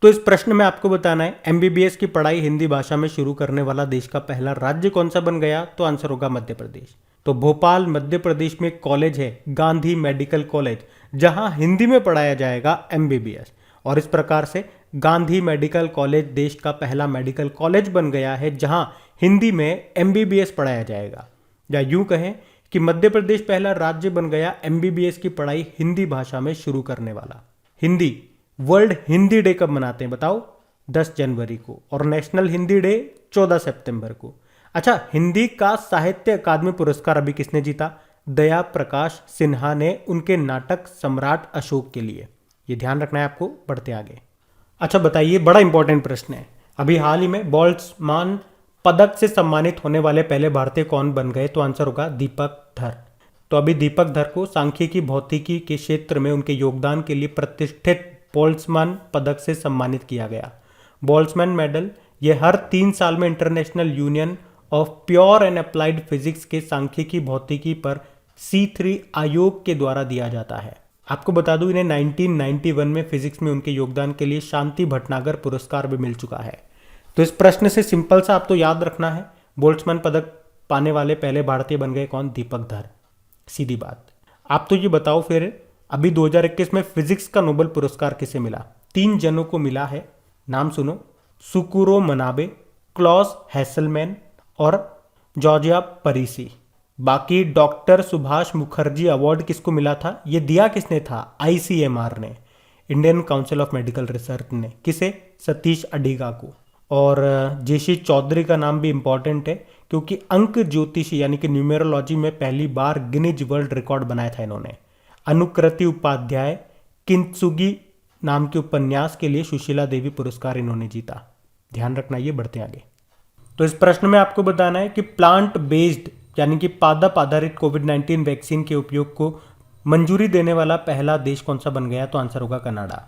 तो इस प्रश्न में आपको बताना है एमबीबीएस की पढ़ाई हिंदी भाषा में शुरू करने वाला देश का पहला राज्य कौन सा बन गया? तो आंसर होगा मध्य प्रदेश। तो भोपाल मध्य प्रदेश में एक कॉलेज है गांधी मेडिकल कॉलेज, जहां हिंदी में पढ़ाया जाएगा एमबीबीएस। और इस प्रकार से गांधी मेडिकल कॉलेज देश का पहला मेडिकल कॉलेज बन गया है जहां हिंदी में एमबीबीएस पढ़ाया जाएगा। या यूं कहें कि मध्य प्रदेश पहला राज्य बन गया एमबीबीएस की पढ़ाई हिंदी भाषा में शुरू करने वाला। हिंदी वर्ल्ड हिंदी डे कब मनाते हैं बताओ? 10 जनवरी को। और नेशनल हिंदी डे 14 सितंबर को। अच्छा, हिंदी का साहित्य अकादमी पुरस्कार अभी किसने जीता? दया प्रकाश सिन्हा ने, उनके नाटक सम्राट अशोक के लिए। ये ध्यान रखना है आपको। बढ़ते आगे, अच्छा बताइए, बड़ा इंपॉर्टेंट प्रश्न है, अभी हाल ही में बोल्ट्जमान पदक से सम्मानित होने वाले पहले भारतीय कौन बन गए? तो आंसर होगा दीपक धर। तो अभी दीपक धर को सांख्यिकी भौतिकी के क्षेत्र में उनके योगदान के लिए प्रतिष्ठित बोल्ट्जमान पदक से सम्मानित किया गया। बोल्ट्जमान मेडल ये हर 3 साल में international union of pure and applied physics के सांख्यिकी भौतिकी पर C3 आयोग के द्वारा दिया जाता है। आपको बता दूं, इन्हें 1991 में फिजिक्स में उनके योगदान के लिए शांति भटनागर पुरस्कार भी मिल चुका है। तो इस प्रश्न से सिंपल सा आप तो याद रखना है, बोल्ट्जमान पदक पाने वाले पहले भारतीय बन गए कौन? दीपक धर, सीधी बात। आप तो ये बताओ फिर, अभी 2021 में फिजिक्स का नोबेल पुरस्कार किसे मिला? 3 जनों को मिला है, नाम सुनो, सुकुरो मनाबे, क्लॉस हैसलमैन और जॉर्जिया परीसी। बाकी डॉक्टर सुभाष मुखर्जी अवार्ड किसको मिला था? ये दिया किसने था? आईसीएमआर ने, Indian council of medical research ने। किसे? सतीश अडिगा को। और जेशी चौधरी का नाम भी इंपॉर्टेंट है क्योंकि अंक ज्योतिषी यानी कि न्यूमेरोलॉजी में पहली बार गिनीज वर्ल्ड रिकॉर्ड बनाया था इन्होंने। अनुकृति उपाध्याय किंत्सुगी नाम के उपन्यास के लिए सुशीला देवी पुरस्कार इन्होंने जीता। ध्यान रखना ये। बढ़ते आगे, तो इस प्रश्न में आपको बताना है कि प्लांट बेस्ड यानी कि पादप आधारित कोविड-19 वैक्सीन के उपयोग को मंजूरी देने वाला पहला देश कौन सा बन गया? तो आंसर होगा कनाडा।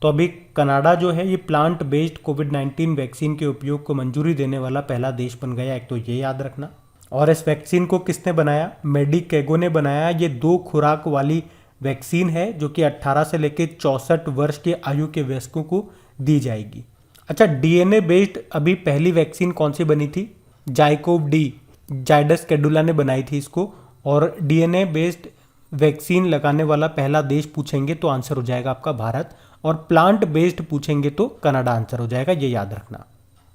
तो अभी कनाडा जो है ये प्लांट बेस्ड कोविड-19 वैक्सीन के उपयोग को मंजूरी देने वाला पहला देश बन गया, एक तो ये याद रखना। और इस वैक्सीन को किसने बनाया? मेडिकेगो ने बनाया। ये 2 खुराक वाली वैक्सीन है जो कि 18 से लेकर 64 वर्ष के आयु के वयस्कों को दी जाएगी। अच्छा, डीएनए बेस्ड अभी पहली वैक्सीन कौन सी बनी थी? जाइकोव डी, जाइडस कैडुला ने बनाई थी इसको। और डीएनए बेस्ड वैक्सीन लगाने वाला पहला देश पूछेंगे तो आंसर हो जाएगा आपका भारत, और प्लांट बेस्ड पूछेंगे तो कनाडा आंसर हो जाएगा, ये याद रखना।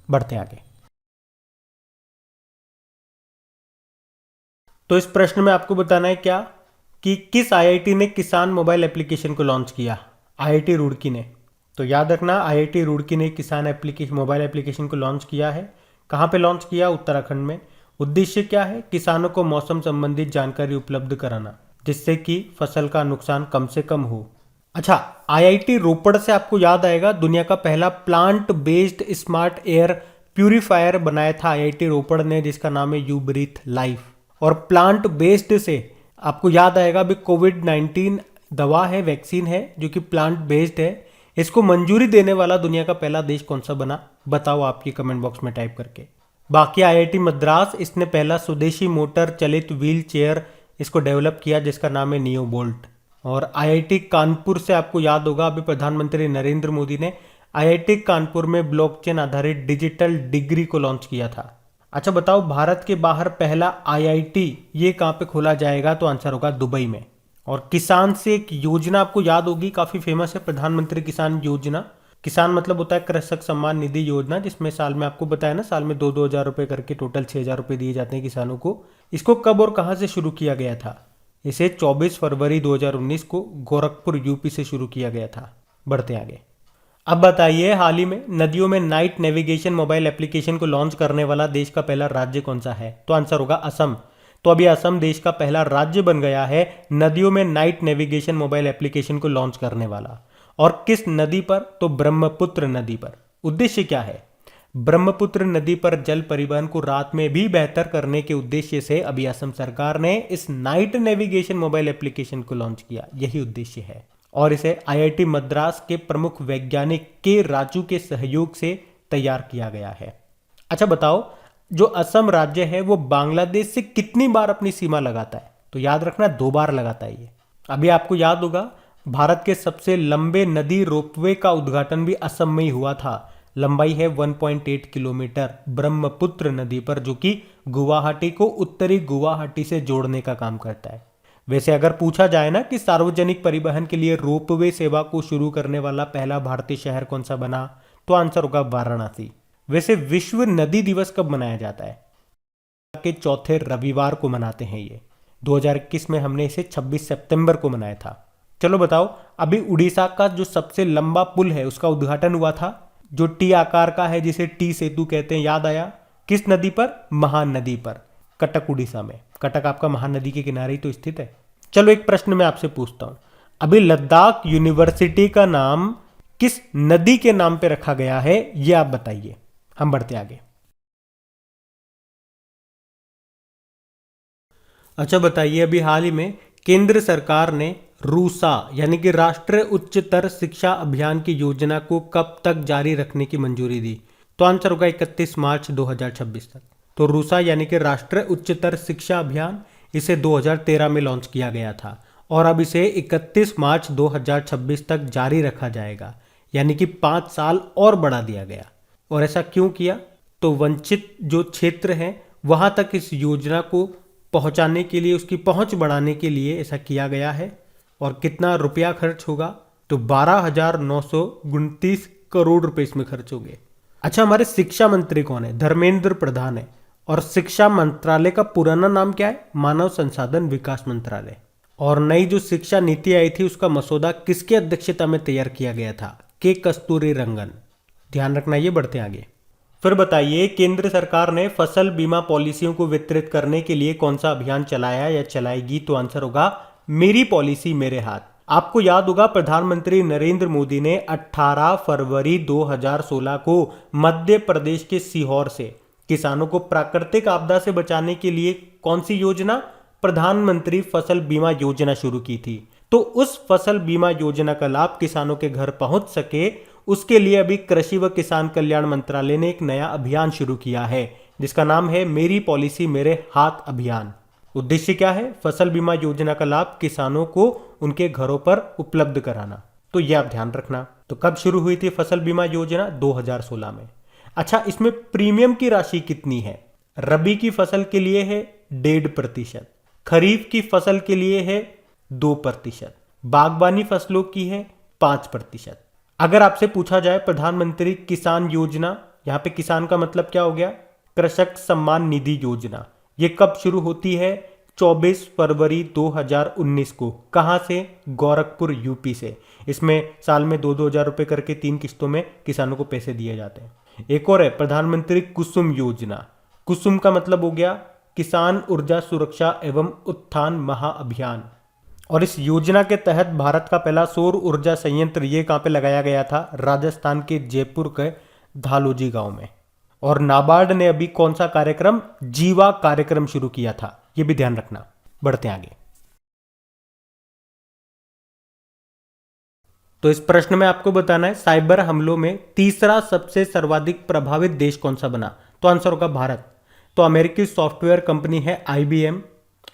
बढ़ते आगे, तो इस प्रश्न में आपको बताना है क्या कि किस आईआईटी ने किसान मोबाइल एप्लीकेशन को लॉन्च किया? आईआईटी रुड़की ने। तो याद रखना, आईआईटी रुड़की ने किसान एप्लीकेशन मोबाइल एप्लीकेशन को लॉन्च किया है। कहाँ पे लॉन्च किया? उत्तराखंड में। उद्देश्य क्या है? किसानों को मौसम संबंधित जानकारी उपलब्ध कराना। जिससे कि फसल का नुकसान कम से कम हो। अच्छा, आईआईटी रोपड़ से आपको याद आएगा दुनिया का पहला plant based smart air purifier बनाया था आईआईटी रोपड़ ने, जिसका नाम है यू ब्रीथ लाइफ। और प्लांट बेस्ड से आपको याद आएगा अभी कोविड-19 दवा है, वैक्सीन है जो कि प्लांट बेस्ड है। इसको मंजूरी देने वाला दुनिया का पहला देश कौन सा बना, बताओ आपकी कमेंट बॉक्स में टाइप करके। बाकी आईआईटी मद्रास, इसने पहला स्वदेशी मोटर चलित व्हील चेयर इसको डेवलप किया जिसका नाम है नियो बोल्ट। और आईआईटी कानपुर से आपको याद होगा अभी प्रधानमंत्री नरेंद्र मोदी ने आईआईटी कानपुर में ब्लॉकचेन आधारित डिजिटल डिग्री को लॉन्च किया था। अच्छा बताओ, भारत के बाहर पहला आईआईटी ये कहाँ पे खोला जाएगा, तो आंसर होगा दुबई में। और किसान से एक योजना आपको याद होगी, काफी फेमस है, प्रधानमंत्री किसान योजना। किसान मतलब होता है कृषक सम्मान निधि योजना, जिसमें साल में आपको बताया ना, साल में 2-2 हज़ार रुपए करके टोटल 6,000 रुपए दिए जाते हैं किसानों को। इसको कब और कहां से शुरू किया गया था? इसे 24 फरवरी 2019 को गोरखपुर यूपी से शुरू किया गया था। बढ़ते आगे। अब बताइए, हाल ही में नदियों में नाइट नेविगेशन मोबाइल एप्लीकेशन को लॉन्च करने वाला देश का पहला राज्य कौन सा है? तो आंसर होगा असम। तो अभी असम देश का पहला राज्य बन गया है नदियों में नाइट नेविगेशन मोबाइल एप्लीकेशन को लॉन्च करने वाला। और किस नदी पर? तो ब्रह्मपुत्र नदी पर। उद्देश्य क्या है? ब्रह्मपुत्र नदी पर जल परिवहन को रात में भी बेहतर करने के उद्देश्य से अभी असम सरकार ने इस नाइट नेविगेशन मोबाइल एप्लीकेशन को लॉन्च किया, यही उद्देश्य है। और इसे आईआईटी मद्रास के प्रमुख वैज्ञानिक के राजू के सहयोग से तैयार किया गया है। अच्छा बताओ, जो असम राज्य है वो बांग्लादेश से कितनी बार अपनी सीमा लगाता है? तो याद रखना, 2 बार लगाता है ये। अभी आपको याद होगा भारत के सबसे लंबे नदी रोपवे का उद्घाटन भी असम में ही हुआ था। लंबाई है 1.8 किलोमीटर ब्रह्मपुत्र नदी पर, जो कि गुवाहाटी को उत्तरी गुवाहाटी से जोड़ने का काम करता है। वैसे अगर पूछा जाए ना कि सार्वजनिक परिवहन के लिए रोपवे सेवा को शुरू करने वाला पहला भारतीय शहर कौन सा बना, तो आंसर होगा वाराणसी। वैसे विश्व नदी दिवस कब मनाया जाता है? के चौथे रविवार को मनाते हैं ये। 2021 में हमने इसे 26 सितंबर को मनाया था। चलो बताओ, अभी उड़ीसा का जो सबसे लंबा पुल है उसका उद्घाटन हुआ था, जो टी आकार का है, जिसे टी सेतु कहते हैं। याद आया? किस नदी पर? महानदी पर, कटक उड़ीसा में। कटक आपका महानदी के किनारे ही तो स्थित है। चलो एक प्रश्न मैं आपसे पूछता हूं, अभी लद्दाख यूनिवर्सिटी का नाम किस नदी के नाम पे रखा गया है, ये आप बताइए। हम बढ़ते आगे। अच्छा बताइए, अभी हाल ही में केंद्र सरकार ने रूसा यानी कि राष्ट्रीय उच्चतर शिक्षा अभियान की योजना को कब तक जारी रखने की मंजूरी दी? तो आंसर होगा 31 मार्च 2026 तक। तो रूसा यानी कि राष्ट्रीय उच्चतर शिक्षा अभियान, इसे 2013 में लॉन्च किया गया था और अब इसे 31 मार्च 2026 तक जारी रखा जाएगा, यानी कि 5 साल और बढ़ा दिया गया। और ऐसा क्यों किया? तो वंचित जो क्षेत्र हैं वहां तक इस योजना को पहुंचाने के लिए, उसकी पहुंच बढ़ाने के लिए ऐसा किया गया है। और कितना रुपया खर्च होगा? तो 12,929 करोड़ रुपए इसमें खर्च होंगे। अच्छा, हमारे शिक्षा मंत्री कौन है? धर्मेंद्र प्रधान है। और शिक्षा मंत्रालय का पुराना नाम क्या है? मानव संसाधन विकास मंत्रालय। और नई जो शिक्षा नीति आई थी उसका मसौदा किसकी अध्यक्षता में तैयार किया गया था? के कस्तूरी रंगन। ध्यान रखना, ये बढ़ते आगे। फिर बताइए, केंद्र सरकार ने फसल बीमा पॉलिसियों को वितरित करने के लिए कौन सा अभियान चलाया या चलाएगी? तो आंसर होगा मेरी पॉलिसी मेरे हाथ। आपको याद होगा प्रधानमंत्री नरेंद्र मोदी ने 18 फरवरी 2016 को मध्य प्रदेश के सीहोर से किसानों को प्राकृतिक आपदा से बचाने के लिए कौन सी योजना? प्रधानमंत्री फसल बीमा योजना शुरू की थी। तो उस फसल बीमा योजना का लाभ किसानों के घर पहुंच सके, उसके लिए अभी कृषि व किसान कल्याण मंत्रालय ने एक नया अभियान शुरू किया है जिसका नाम है मेरी पॉलिसी मेरे हाथ अभियान। उद्देश्य क्या है? फसल बीमा योजना का लाभ किसानों को उनके घरों पर उपलब्ध कराना। तो यह आप ध्यान रखना। तो कब शुरू हुई थी फसल बीमा योजना? 2016 में। अच्छा, इसमें प्रीमियम की राशि कितनी है? रबी की फसल के लिए है 1.5%, खरीफ की फसल के लिए है 2%, बागवानी फसलों की है 5%। अगर आपसे पूछा जाए प्रधानमंत्री किसान योजना, यहां पे किसान का मतलब क्या हो गया? कृषक सम्मान निधि योजना, ये कब शुरू होती है? 24 फरवरी 2019 को। कहां से? गोरखपुर यूपी से। इसमें साल में 2-2 हज़ार रुपए करके 3 किस्तों में किसानों को पैसे दिए जाते हैं। एक और है प्रधानमंत्री कुसुम योजना। कुसुम का मतलब हो गया किसान ऊर्जा सुरक्षा एवं उत्थान महाअभियान। और इस योजना के तहत भारत का पहला सौर ऊर्जा संयंत्र ये कहाँ पे लगाया गया था? राजस्थान के जयपुर के धालोजी गांव में। और नाबार्ड ने अभी कौन सा कार्यक्रम? जीवा कार्यक्रम शुरू किया था, ये भी ध्यान रखना। बढ़ते आगे। तो इस प्रश्न में आपको बताना है साइबर हमलों में तीसरा सबसे सर्वाधिक प्रभावित देश कौन सा बना? तो आंसर होगा भारत। तो अमेरिकी सॉफ्टवेयर कंपनी है IBM,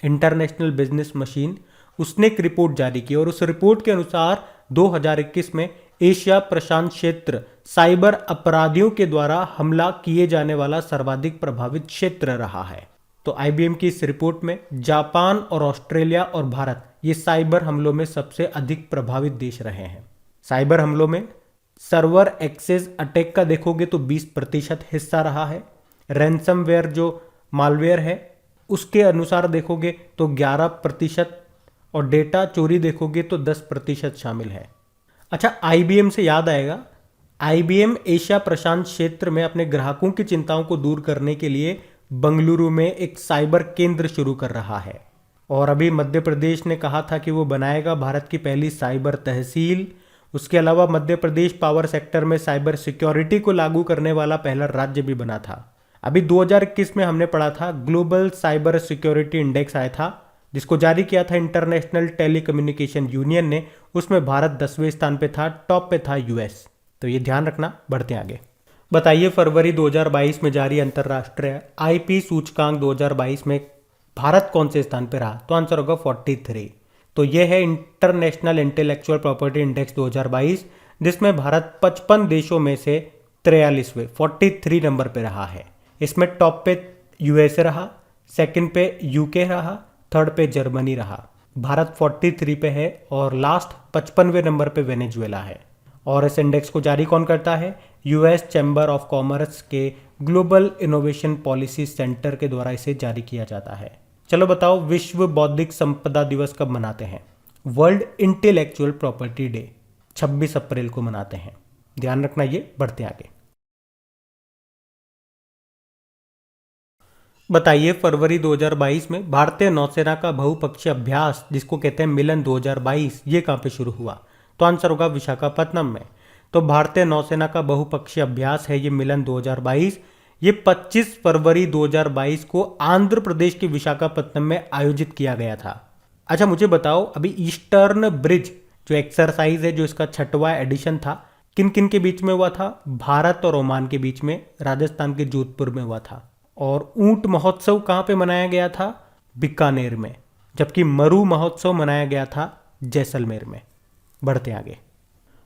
इंटरनेशनल बिजनेस मशीन, उसने एक रिपोर्ट जारी की और उस रिपोर्ट के अनुसार 2021 में एशिया प्रशांत क्षेत्र साइबर अपराधियों के द्वारा हमला किए जाने वाला सर्वाधिक प्रभावित क्षेत्र रहा है। तो IBM की इस रिपोर्ट में जापान और ऑस्ट्रेलिया और भारत ये साइबर हमलों में सबसे अधिक प्रभावित देश रहे हैं। साइबर हमलों में सर्वर एक्सेस अटैक का देखोगे तो 20% हिस्सा रहा है। रैंसमवेयर जो मालवेयर है उसके अनुसार देखोगे तो 11% और डेटा चोरी देखोगे तो 10% शामिल है। अच्छा, IBM से याद आएगा, IBM एशिया प्रशांत क्षेत्र में अपने ग्राहकों की चिंताओं को दूर करने के लिए बंगलुरु में एक साइबर केंद्र शुरू कर रहा है। और अभी मध्य प्रदेश ने कहा था कि वो बनाएगा भारत की पहली साइबर तहसील। उसके अलावा मध्य प्रदेश पावर सेक्टर में साइबर सिक्योरिटी को लागू करने वाला पहला राज्य भी बना था। अभी 2021 में हमने पढ़ा था ग्लोबल साइबर सिक्योरिटी इंडेक्स आया था जिसको जारी किया था इंटरनेशनल टेलीकम्युनिकेशन यूनियन ने। उसमें भारत 10वें स्थान पे था, टॉप पे था US। तो ये ध्यान रखना। बढ़ते आगे। बताइए फरवरी 2022 में जारी अंतरराष्ट्रीय IP सूचकांक 2022 में भारत कौन से स्थान पे रहा? तो आंसर होगा 43। तो ये है इंटरनेशनल इंटेलेक्चुअल प्रॉपर्टी इंडेक्स 2022 जिसमें भारत 55 देशों में से 43वें 43 नंबर पे रहा है। इसमें टॉप पे USA रहा, सेकंड पे UK रहा, थर्ड पे जर्मनी रहा। भारत 43 पे है और लास्ट 55वें नंबर पे वेनेजुएला है। और इस इंडेक्स को जारी कौन करता है? US चैम्बर ऑफ कॉमर्स के ग्लोबल इनोवेशन पॉलिसी सेंटर के द्वारा इसे जारी किया जाता है। चलो बताओ, विश्व बौद्धिक संपदा दिवस कब मनाते हैं? वर्ल्ड इंटेलेक्चुअल प्रॉपर्टी डे 26 अप्रैल को मनाते हैं। ध्यान रखना ये। बढ़ते आगे। बताइए फरवरी 2022 में भारतीय नौसेना का बहुपक्षीय अभ्यास जिसको कहते हैं मिलन 2022 ये कहाँ पे शुरू हुआ? तो आंसर होगा विशाखापत्तनम में। तो भारतीय नौसेना का बहुपक्षीय अभ्यास है ये मिलन 2022। ये 25 फरवरी 2022 को आंध्र प्रदेश के विशाखापत्तनम में आयोजित किया गया था। अच्छा मुझे बताओ, अभी ईस्टर्न ब्रिज जो एक्सरसाइज है जो इसका 6वां एडिशन था किन किन के बीच में हुआ था? भारत और ओमान के बीच में, राजस्थान के जोधपुर में हुआ था। और ऊंट महोत्सव कहाँ पे मनाया गया था? बीकानेर में। जबकि मरु महोत्सव मनाया गया था जैसलमेर में। बढ़ते आगे।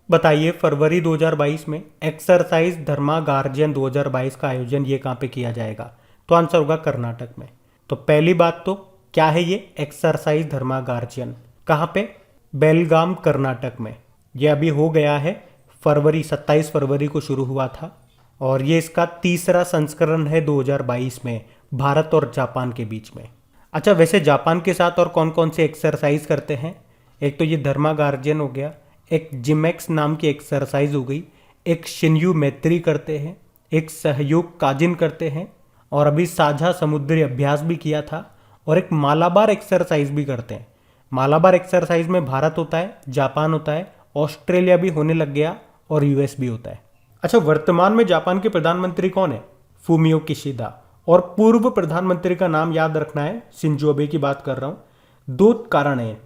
बताइए फरवरी 2022 में एक्सरसाइज धर्मा गार्जियन 2022 का आयोजन ये कहाँ पे किया जाएगा? तो आंसर होगा कर्नाटक में। तो पहली बात तो क्या है ये एक्सरसाइज धर्मा गार्जियन? कहाँ पे? बेलगाम कर्नाटक में। ये अभी हो गया है, 27 फरवरी को शुरू हुआ था और ये इसका तीसरा संस्करण है 2022 में भारत और जापान के बीच में। अच्छा, वैसे जापान के साथ और कौन कौन से एक्सरसाइज करते हैं? एक तो ये धर्मा गार्जियन हो गया, एक जिमेक्स नाम की एक्सरसाइज हो गई, एक शिन्यू मैत्री करते हैं, एक सहयोग काजिन करते हैं और अभी साझा समुद्री अभ्यास भी किया था और एक मालाबार एक्सरसाइज भी करते हैं। मालाबार एक्सरसाइज में भारत होता है, जापान होता है, ऑस्ट्रेलिया भी होने लग गया और US भी होता है। अच्छा, वर्तमान में जापान के प्रधानमंत्री कौन है? Fumio Kishida. और पूर्व प्रधानमंत्री का नाम याद रखना है, शिंजो अबे की बात कर रहा हूं। 2 कारण हैं।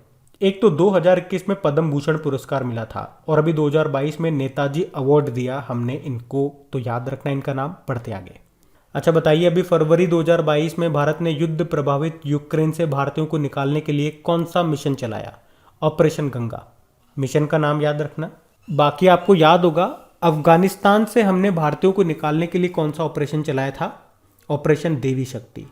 एक तो 2021 में पद्म भूषण पुरस्कार मिला था और अभी 2022 में नेताजी अवार्ड दिया हमने इनको, तो याद रखना इनका नाम। बढ़ते आगे। अच्छा बताइए, अभी फरवरी 2022 में भारत ने युद्ध प्रभावित यूक्रेन से भारतीयों को निकालने के लिए कौन सा मिशन चलाया? ऑपरेशन गंगा। मिशन का नाम याद रखना। बाकी आपको याद होगा अफगानिस्तान से हमने भारतीयों को निकालने के लिए कौन सा ऑपरेशन चलाया था? ऑपरेशन देवी शक्ति।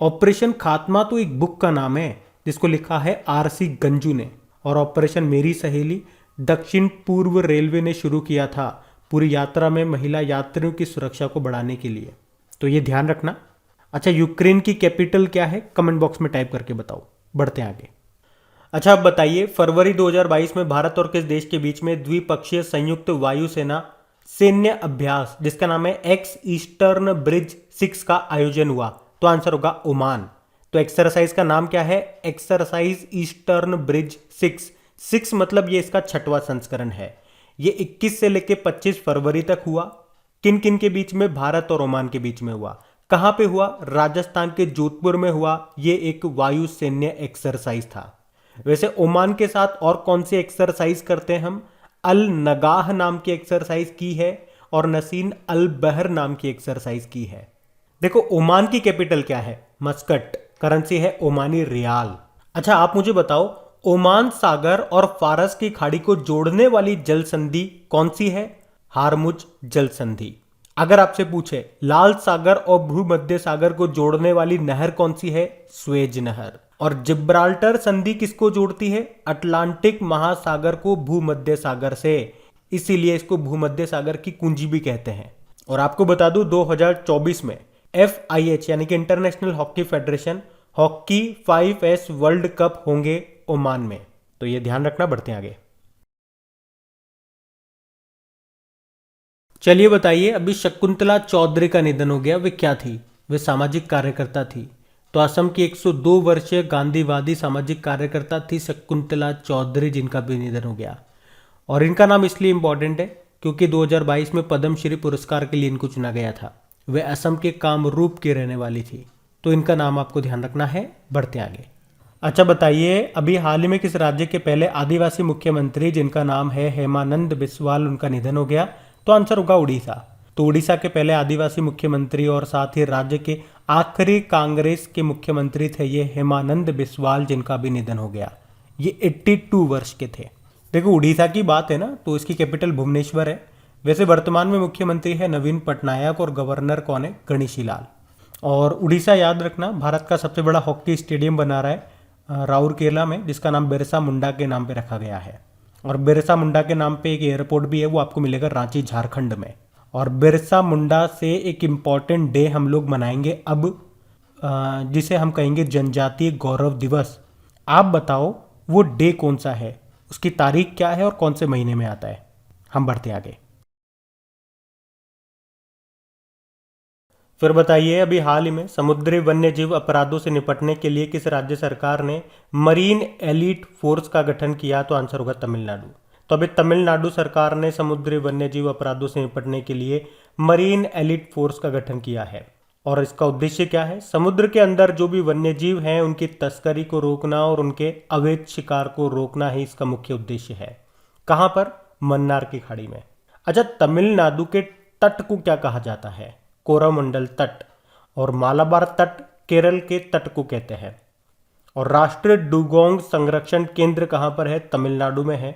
ऑपरेशन खात्मा तो एक बुक का नाम है जिसको लिखा है RC गंजू ने। और ऑपरेशन मेरी सहेली दक्षिण पूर्व रेलवे ने शुरू किया था पूरी यात्रा में महिला यात्रियों की सुरक्षा को बढ़ाने के लिए। तो ये ध्यान रखना। अच्छा, यूक्रेन की कैपिटल क्या है? कमेंट बॉक्स में टाइप करके बताओ। बढ़ते आगे। अच्छा, अब बताइए फरवरी 2022 में भारत और किस देश के बीच में द्विपक्षीय संयुक्त वायुसेना सैन्य अभ्यास जिसका नाम है एक्स ईस्टर्न ब्रिज 6 का आयोजन हुआ? तो आंसर होगा ओमान। तो एक्सरसाइज का नाम क्या है? Exercise eastern bridge 6। 6 मतलब ये इसका 6वां संस्करण है। ये 21 से लेके 25 फरवरी तक हुआ। किन किन के बीच में? भारत और ओमान के बीच में हुआ। कहां पे हुआ? राजस्थान के जोधपुर में हुआ। ये एक वायु सैन्य एक्सरसाइज था। वैसे ओमान के साथ और कौन सी एक्सरसाइज करते हैं हम? अल नगाह नाम की एक्सरसाइज की है और नसीन अल बहर नाम की एक्सरसाइज की है। देखो ओमान की कैपिटल क्या है? मस्कट। करेंसी है ओमानी रियाल। अच्छा आप मुझे बताओ, ओमान सागर और फारस की खाड़ी को जोड़ने वाली जल संधि कौन सी है? हारमुज जल संधि। अगर आपसे पूछे लाल सागर और भूमध्य सागर को जोड़ने वाली नहर कौन सी है? स्वेज नहर। और जिब्राल्टर संधि किसको जोड़ती है? अटलांटिक महासागर को भूमध्य सागर से, इसीलिए इसको भूमध्य सागर की कुंजी भी कहते हैं। और आपको बता दूं 2024 में FIH यानी कि international hockey federation hockey 5S world cup होंगे ओमान में, तो ये ध्यान रखना। बढ़ते हैं आगे। चलिए बताइए, अभी शकुंतला चौधरी का निधन हो गया। वे क्या थी? वे सामाजिक कार्यकर्ता थी। तो असम की 102 वर्षीय गांधीवादी सामाजिक कार्यकर्ता थी शकुंतला चौधरी, जिनका भी निधन हो गया। और इनका नाम इसलिए इंपॉर्टेंट है क्योंकि 2022 में पद्मश्री पुरस्कार के लिए इनको चुना गया था। वे असम के कामरूप की रहने वाली थी, तो इनका नाम आपको ध्यान रखना है। बढ़ते आगे। अच्छा बताइए, अभी हाल ही में किस राज्य के पहले आदिवासी मुख्यमंत्री जिनका नाम है हेमानंद बिस्वाल, उनका निधन हो गया? तो आंसर होगा उड़ीसा। तो उड़ीसा के पहले आदिवासी मुख्यमंत्री और साथ ही राज्य के आखिरी कांग्रेस के मुख्यमंत्री थे ये हेमानंद बिस्वाल, जिनका भी निधन हो गया। ये 82 वर्ष के थे। देखो उड़ीसा की बात है ना, तो इसकी कैपिटल भुवनेश्वर है। वैसे वर्तमान में मुख्यमंत्री है नवीन पटनायक और गवर्नर कौन है? गणेशी लाल। और उड़ीसा याद रखना भारत का सबसे बड़ा हॉकी स्टेडियम बना रहा है राउरकेला में, जिसका नाम बिरसा मुंडा के नाम पे रखा गया है। और बिरसा मुंडा के नाम पे एक एयरपोर्ट भी है, वो आपको मिलेगा रांची झारखंड में। और बिरसा मुंडा से एक इम्पॉर्टेंट डे हम लोग मनाएंगे अब, जिसे हम कहेंगे जनजातीय गौरव दिवस। आप बताओ वो डे कौन सा है, उसकी तारीख क्या है और कौन से महीने में आता है? हम बढ़ते आगे। फिर बताइए, अभी हाल ही में समुद्री वन्यजीव अपराधों से निपटने के लिए किस राज्य सरकार ने मरीन एलीट फोर्स का गठन किया? तो आंसर होगा तमिलनाडु। तो अभी तमिलनाडु सरकार ने समुद्री वन्यजीव अपराधों से निपटने के लिए मरीन एलीट फोर्स का गठन किया है। और इसका उद्देश्य क्या है? समुद्र के अंदर जो भी वन्यजीव हैं उनकी तस्करी को रोकना और उनके अवैध शिकार को रोकना ही इसका मुख्य उद्देश्य है। कहाँ पर? मन्नार की खाड़ी में। अच्छा, तमिलनाडु के तट को क्या कहा जाता है? कोरामंडल तट। और मालाबार तट केरल के तट को कहते हैं। और राष्ट्रीय डुगोंग संरक्षण केंद्र कहाँ पर है? तमिलनाडु में है।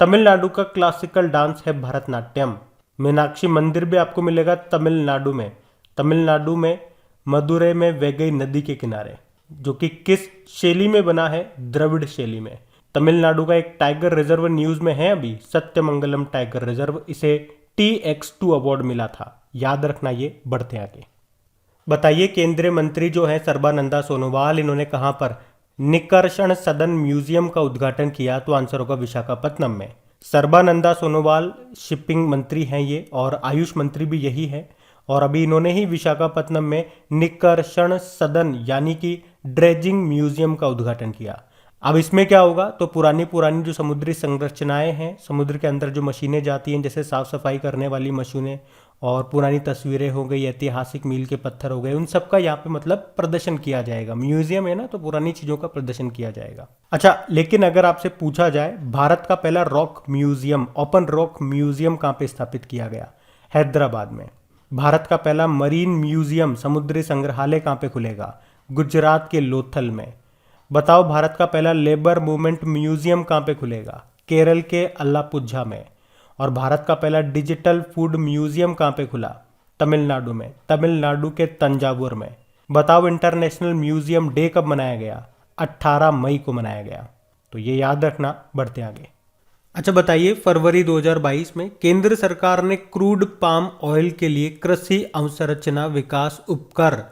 तमिलनाडु का क्लासिकल डांस है भरतनाट्यम। मीनाक्षी मंदिर भी आपको मिलेगा तमिलनाडु में। तमिलनाडु में मदुरै में वैगई नदी के किनारे, जो कि किस शैली में बना है? द्रविड़ शैली में। तमिलनाडु का एक टाइगर रिजर्व न्यूज में है अभी, सत्यमंगलम टाइगर रिजर्व। इसे TX2 अवार्ड मिला था, याद रखना ये। बढ़ते आगे। बताइए, केंद्रीय मंत्री जो है सर्बानंदा सोनोवाल, इन्होंने कहां पर निकर्षण सदन म्यूजियम का उद्घाटन किया? तो आंसर होगा विशाखापत्तनम में। सर्बानंदा सोनोवाल शिपिंग मंत्री हैं ये, और आयुष मंत्री भी यही है। और अभी इन्होंने ही विशाखापत्तनम में निकर्षण सदन यानी कि ड्रेजिंग म्यूजियम का उद्घाटन किया। अब इसमें क्या होगा? तो पुरानी पुरानी जो समुद्री संरचनाएं हैं, समुद्र के अंदर जो मशीनें जाती हैं, जैसे साफ सफाई करने वाली मशीनें, और पुरानी तस्वीरें हो गई, ऐतिहासिक मील के पत्थर हो गए, उन सब का यहाँ पे मतलब प्रदर्शन किया जाएगा। म्यूजियम है ना, तो पुरानी चीज़ों का प्रदर्शन किया जाएगा। अच्छा, लेकिन अगर आपसे पूछा जाए भारत का पहला rock museum, open rock museum कहाँ पे स्थापित किया गया? हैदराबाद में। भारत का पहला मरीन म्यूजियम, समुद्री संग्रहालय कहाँ पे खुलेगा? गुजरात के लोथल में। बताओ, भारत का पहला लेबर मूवमेंट म्यूजियम कहाँ पे खुलेगा? केरल के अल्लापुझा में। और भारत का पहला डिजिटल फूड म्यूजियम कहाँ पे खुला? तमिलनाडु में, तमिलनाडु के तंजावुर में। बताओ, इंटरनेशनल म्यूजियम डे कब मनाया गया? 18 मई को मनाया गया, तो ये याद रखना। बढ़ते आगे। अच्छा बताइए, फरवरी 2022 में केंद्र सरकार ने क्रूड पाम ऑयल के लिए कृषि अवसंरचना विकास उपकर,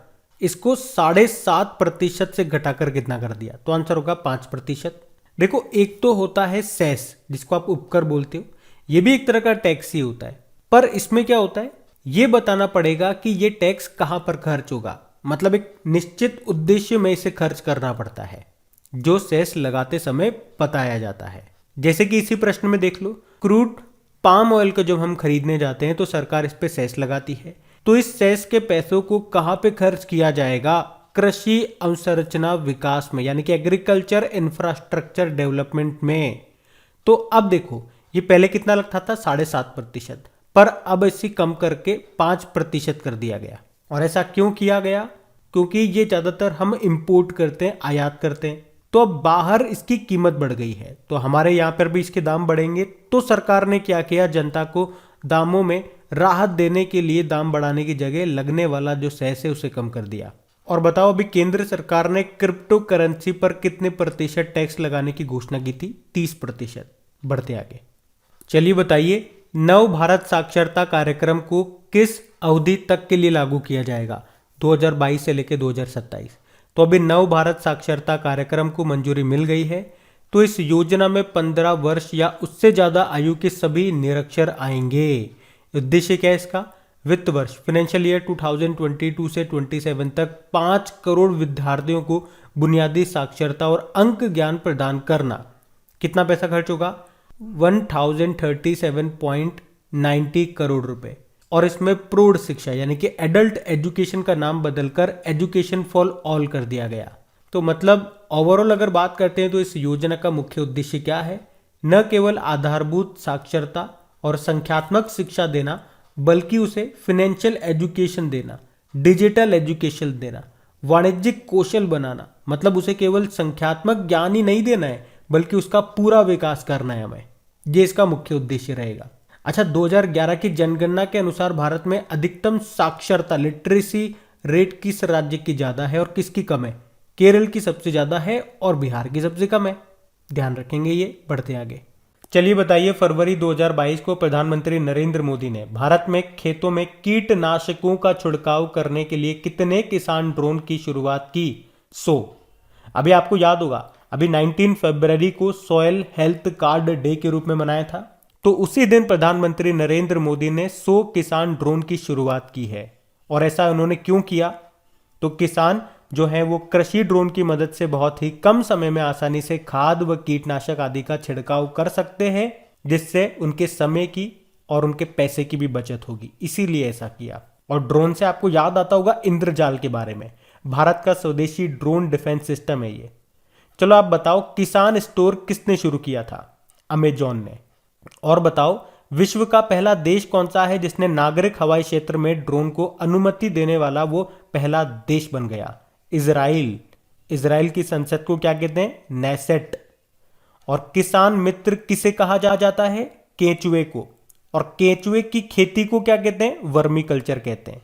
इसको 7.5% से घटाकर कितना कर दिया? तो आंसर होगा 5%। देखो, एक तो होता है सेस, जिसको आप उपकर बोलते हो, ये भी एक तरह का टैक्स ही होता है। पर इसमें क्या होता है, ये बताना पड़ेगा कि ये टैक्स कहां पर खर्च होगा। मतलब एक निश्चित उद्देश्य में इसे खर्च करना पड़ता है, जो सेस लगाते समय बताया जाता है। जैसे कि इसी प्रश्न में देख लो, क्रूड पाम ऑयल को जब हम खरीदने जाते हैं तो सरकार इस पे सेस लगाती है। तो इस सेस के पैसों को कहाँ पे खर्च किया जाएगा? कृषि अवसंरचना विकास में, यानी कि एग्रीकल्चर इंफ्रास्ट्रक्चर डेवलपमेंट में। तो अब देखो, ये पहले कितना लगता था? 7.5%, पर अब इसे कम करके 5% कर दिया गया। और ऐसा क्यों किया गया? क्योंकि ये ज्यादातर हम इंपोर्ट करते हैं, आयात करते हैं, तो अब बाहर इसकी कीमत बढ़ गई है, तो हमारे यहाँ पर भी इसके दाम बढ़ेंगे। तो सरकार ने क्या किया? जनता को दामों में राहत देने के लिए दाम बढ़ाने की जगह लगने वाला जो सेस है उसे कम कर दिया। और बताओ, अभी केंद्र सरकार ने क्रिप्टो करेंसी पर कितने प्रतिशत टैक्स लगाने की घोषणा की थी? 30%। बढ़ते आगे, चलिए बताइए, नव भारत साक्षरता कार्यक्रम को किस अवधि तक के लिए लागू किया जाएगा? 2022 से लेकर 2027। तो अभी नव भारत साक्षरता कार्यक्रम को मंजूरी मिल गई है। तो इस योजना में 15 वर्ष या उससे ज्यादा आयु के सभी निरक्षर आएंगे। उद्देश्य क्या है इसका? वित्त वर्ष फाइनेंशियल ईयर 2022 से 27 तक 5 करोड़ विद्यार्थियों को बुनियादी साक्षरता और अंक ज्ञान प्रदान करना। कितना पैसा खर्च होगा? 1037.90 करोड़ रुपए। और इसमें प्रौढ़ शिक्षा यानी कि एडल्ट एजुकेशन का नाम बदलकर एजुकेशन फॉर ऑल कर दिया गया। तो मतलब ओवरऑल अगर बात करते हैं तो इस योजना का मुख्य उद्देश्य क्या है? न केवल आधारभूत साक्षरता और संख्यात्मक शिक्षा देना, बल्कि उसे फाइनेंशियल एजुकेशन देना, डिजिटल एजुकेशन देना, वाणिज्यिक कौशल बनाना। मतलब उसे केवल संख्यात्मक ज्ञान ही नहीं देना है, बल्कि उसका पूरा विकास करना है हमें। ये इसका मुख्य उद्देश्य रहेगा। अच्छा, 2011 की जनगणना के अनुसार भारत में अधिकतम साक्षरता लिटरेसी रेट किस राज्य की ज्यादा है और किसकी कम है? केरल की सबसे ज्यादा है और बिहार की सबसे कम है। ध्यान रखेंगे ये। बढ़ते आगे, चलिए बताइए, फरवरी 2022 को प्रधानमंत्री नरेंद्र मोदी ने भारत में खेतों में कीटनाशकों का छिड़काव करने के लिए कितने किसान ड्रोन की शुरुआत की? 100। अभी आपको याद होगा, अभी 19 फरवरी को सॉयल हेल्थ कार्ड डे के रूप में मनाया था। तो उसी दिन प्रधानमंत्री नरेंद्र मोदी ने 100 किसान ड्रोन की शुरुआत की है। और ऐसा उन्होंने क्यों किया? तो किसान जो है वो कृषि ड्रोन की मदद से बहुत ही कम समय में आसानी से खाद व कीटनाशक आदि का छिड़काव कर सकते हैं, जिससे उनके समय की और उनके पैसे की भी बचत होगी, इसीलिए ऐसा किया। और ड्रोन से आपको याद आता होगा इंद्रजाल के बारे में। भारत का स्वदेशी ड्रोन डिफेंस सिस्टम है ये। चलो आप बताओ, किसान स्टोर किसने शुरू किया था? अमेजॉन ने। और बताओ, विश्व का पहला देश कौन सा है जिसने नागरिक हवाई क्षेत्र में ड्रोन को अनुमति देने वाला वो पहला देश बन गया? इजराइल। इजराइल की संसद को क्या कहते हैं? नेसेट। और किसान मित्र किसे कहा जाता है? केंचुए को। और केंचुए की खेती को क्या कहते हैं? वर्मी कल्चर कहते हैं।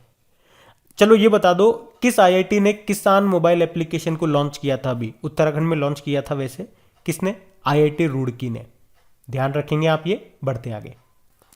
चलो ये बता दो, किस आईआईटी ने किसान मोबाइल एप्लीकेशन को लॉन्च किया था? अभी उत्तराखंड में लॉन्च किया था। वैसे किसने? आईआईटी रुड़की ने। ध्यान रखेंगे आप ये। बढ़ते आगे,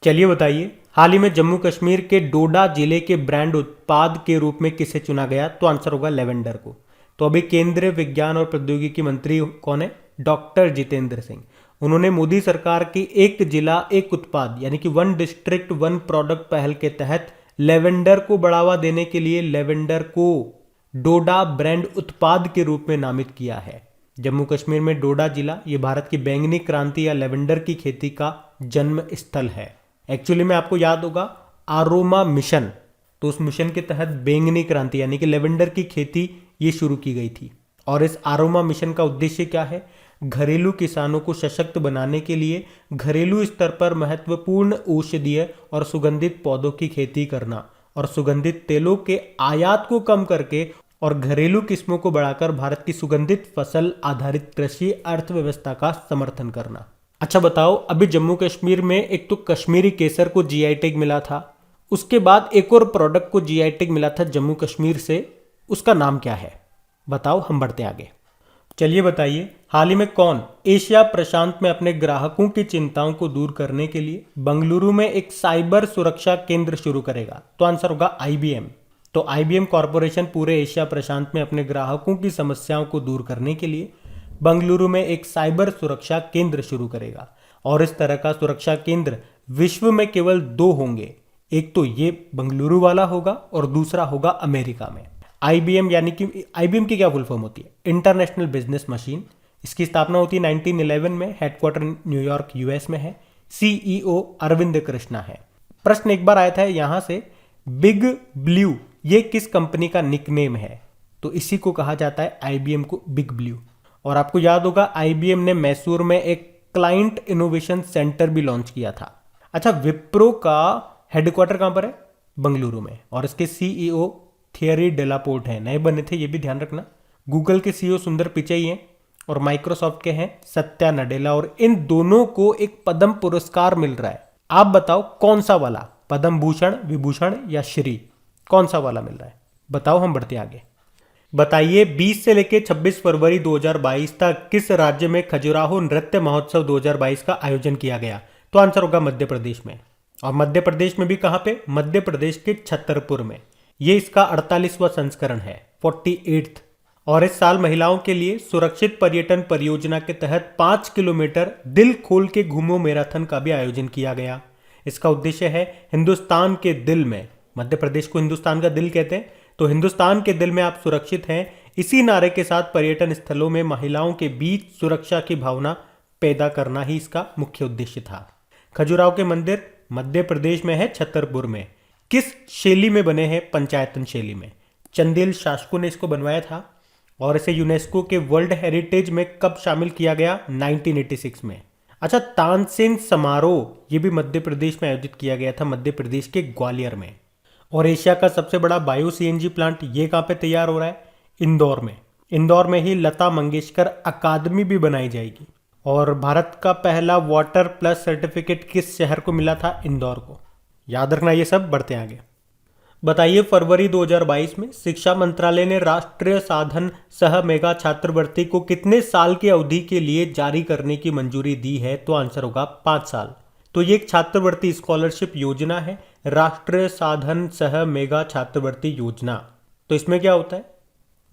चलिए बताइए, हाल ही में जम्मू कश्मीर के डोडा जिले के ब्रांड उत्पाद के रूप में किसे चुना गया? तो आंसर होगा लेवेंडर को। तो अभी केंद्रीय विज्ञान और प्रौद्योगिकी मंत्री कौन है? डॉक्टर जितेंद्र सिंह। उन्होंने मोदी सरकार की एक जिला एक उत्पाद यानी कि वन डिस्ट्रिक्ट वन प्रोडक्ट पहल के तहत लेवेंडर को बढ़ावा देने के लिए लेवेंडर को डोडा ब्रांड उत्पाद के रूप में नामित किया है। जम्मू कश्मीर में डोडा जिला ये भारत की बैंगनी क्रांति या लेवेंडर की खेती का जन्म स्थल है। एक्चुअली में आपको याद होगा आरोमा मिशन, तो उस मिशन के तहत बैंगनी क्रांति यानी कि लेवेंडर की खेती ये शुरू की गई थी। और इस आरोमा मिशन का उद्देश्य क्या है? घरेलू किसानों को सशक्त बनाने के लिए घरेलू स्तर पर महत्वपूर्ण औषधीय और सुगंधित पौधों की खेती करना और सुगंधित तेलों के आयात को कम करके और घरेलू किस्मों को बढ़ाकर भारत की सुगंधित फसल आधारित कृषि अर्थव्यवस्था का समर्थन करना। अच्छा बताओ, अभी जम्मू कश्मीर में एक तो कश्मीरी केसर को जीआई टैग मिला था, उसके बाद एक और प्रोडक्ट को जीआई टैग मिला था जम्मू कश्मीर से, उसका नाम क्या है? बताओ, हम बढ़ते आगे। चलिए बताइए, हाल ही में कौन एशिया प्रशांत में अपने ग्राहकों की चिंताओं को दूर करने के लिए बंगलुरु में एक साइबर सुरक्षा केंद्र शुरू करेगा? तो आंसर होगा आईबीएम। तो आईबीएम कॉरपोरेशन पूरे एशिया प्रशांत में अपने ग्राहकों की समस्याओं को दूर करने के लिए बंगलुरु में एक साइबर सुरक्षा केंद्र शुरू करेगा। और इस तरह का सुरक्षा केंद्र विश्व में केवल 2 होंगे। एक तो ये बंगलुरु वाला होगा और दूसरा होगा अमेरिका में। आईबीएम यानी कि आईबीएम की क्या फुल फॉर्म होती है? International business machine. इसकी स्थापना होती है 1911 में, हेडक्वार्टर न्यूयॉर्क यूएस में है। सीईओ अरविंद कृष्णा है। प्रश्न एक बार आया था यहां से, बिग ब्लू ये किस कंपनी का निकनेम है? तो इसी को कहा जाता है आईबीएम को बिग ब्लू। और आपको याद होगा आईबीएम ने मैसूर में एक क्लाइंट इनोवेशन सेंटर भी लॉन्च किया था। अच्छा, विप्रो का हेडक्वार्टर कहां पर है? बंगलुरु में। और इसके सीईओ थियरी डेलापोर्ट है, नए बने थे, ये भी ध्यान रखना। गूगल के सीईओ सुंदर पिचई हैं और माइक्रोसॉफ्ट के हैं सत्या नडेला। और इन दोनों को एक पद्म पुरस्कार मिल रहा है। आप बताओ कौन सा वाला? पद्म भूषण, विभूषण या श्री? कौन सा वाला मिल रहा है? बताओ, हम बढ़ते आगे। बताइए 20 से लेकर 26 फरवरी 2022 तक किस राज्य में खजुराहो नृत्य महोत्सव 2022 का आयोजन किया गया? तो आंसर होगा मध्य प्रदेश में। और मध्य प्रदेश में भी कहां पे? मध्य प्रदेश के छतरपुर में। ये इसका 48वां संस्करण है, 48th। और इस साल महिलाओं के लिए सुरक्षित पर्यटन परियोजना के तहत 5 किलोमीटर दिल खोल के घूमो मैराथन का भी आयोजन किया गया। इसका उद्देश्य है हिंदुस्तान के दिल में, मध्य प्रदेश को हिंदुस्तान का दिल कहते हैं, तो हिंदुस्तान के दिल में आप सुरक्षित हैं, इसी नारे के साथ पर्यटन स्थलों में महिलाओं के बीच सुरक्षा की भावना पैदा करना ही इसका मुख्य उद्देश्य था। खजुराहो के मंदिर मध्य प्रदेश में है, छतरपुर में। किस शैली में बने हैं? पंचायतन शैली में। चंदेल शासकों ने इसको बनवाया था। और इसे यूनेस्को के वर्ल्ड हेरिटेज में कब शामिल किया गया? 1986 में। अच्छा, तानसेन समारोह ये भी मध्य प्रदेश में आयोजित किया गया था, मध्य प्रदेश के ग्वालियर में। और एशिया का सबसे बड़ा बायो सीएनजी प्लांट ये कहाँ पे तैयार हो रहा है? इंदौर में। इंदौर में ही लता मंगेशकर अकादमी भी बनाई जाएगी। और भारत का पहला वाटर प्लस सर्टिफिकेट किस शहर को मिला था? इंदौर को। याद रखना ये सब। बढ़ते आगे। बताइए फरवरी 2022 में शिक्षा मंत्रालय ने राष्ट्रीय साधन सह मेगा छात्रवृत्ति को कितने साल की अवधि के लिए जारी करने की मंजूरी दी है? तो आंसर होगा 5 साल। तो ये एक छात्रवृत्ति स्कॉलरशिप योजना है, राष्ट्रीय साधन सह मेगा छात्रवृत्ति योजना। तो इसमें क्या होता है,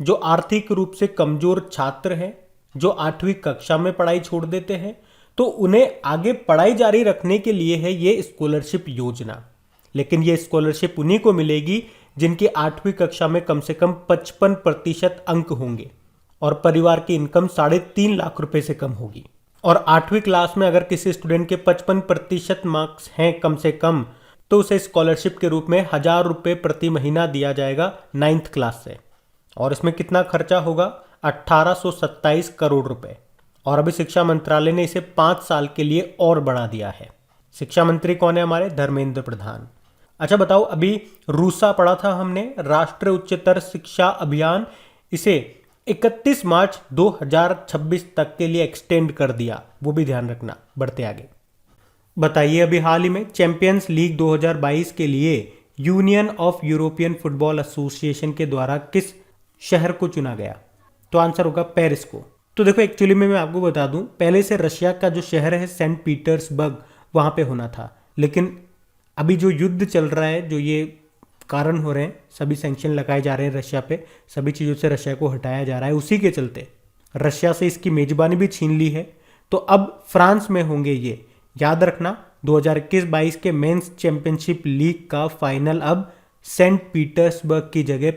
जो आर्थिक रूप से कमजोर छात्र हैं, जो 8वीं कक्षा में पढ़ाई छोड़ देते हैं, तो उन्हें आगे पढ़ाई जारी रखने के लिए है ये स्कॉलरशिप योजना। लेकिन ये स्कॉलरशिप उन्हीं को मिलेगी जिनकी 8वीं कक्षा में कम से कम 55% अंक होंगे और परिवार की इनकम 3.5 लाख रुपए से कम होगी। और 8वीं क्लास में अगर किसी स्टूडेंट के 55% मार्क्स हैं कम से कम, तो उसे स्कॉलरशिप के रूप में 1,000 रुपये प्रति महीना दिया जाएगा 9th क्लास से। और इसमें कितना खर्चा होगा? 1827 करोड़ रुपए। और अभी शिक्षा मंत्रालय ने इसे 5 साल के लिए और बढ़ा दिया है। शिक्षा मंत्री कौन है हमारे? धर्मेंद्र प्रधान। अच्छा बताओ, अभी रूसा पढ़ा था हमने, राष्ट्रीय उच्चतर शिक्षा अभियान, इसे 31 मार्च 2026 तक के लिए एक्सटेंड कर दिया, वो भी ध्यान रखना। बढ़ते आगे। बताइए अभी हाल ही में चैंपियंस लीग 2022 के लिए union of European football association के द्वारा किस शहर को चुना गया? तो आंसर होगा पेरिस को। तो देखो एक्चुअली में मैं आपको बता दूं, पहले से रशिया का जो शहर है सेंट पीटर्सबर्ग, वहां पे होना था। लेकिन अभी जो युद्ध चल रहा है, जो ये कारण हो रहे हैं, सभी सैंक्शन लगाए जा रहे हैं रशिया पे, सभी चीज़ों से रशिया को हटाया जा रहा है, उसी के चलते रशिया से इसकी मेजबानी भी छीन ली है। तो अब फ्रांस में होंगे ये। याद रखना 2021-22 के मेंस चैंपियनशिप लीग का फाइनल अब सेंट पीटर्सबर्ग की जगह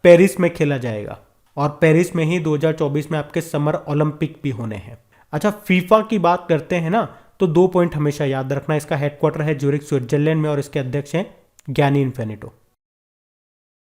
पेरिस में खेला जाएगा। और पेरिस में ही 2024 में आपके समर ओलंपिक भी होने हैं। अच्छा, फीफा की बात करते हैं ना, तो 2 पॉइंट हमेशा याद रखना। इसका हेडक्वार्टर है ज्यूरिख स्विट्जरलैंड में और इसके अध्यक्ष हैं ज्ञानी इन्फेनिटो।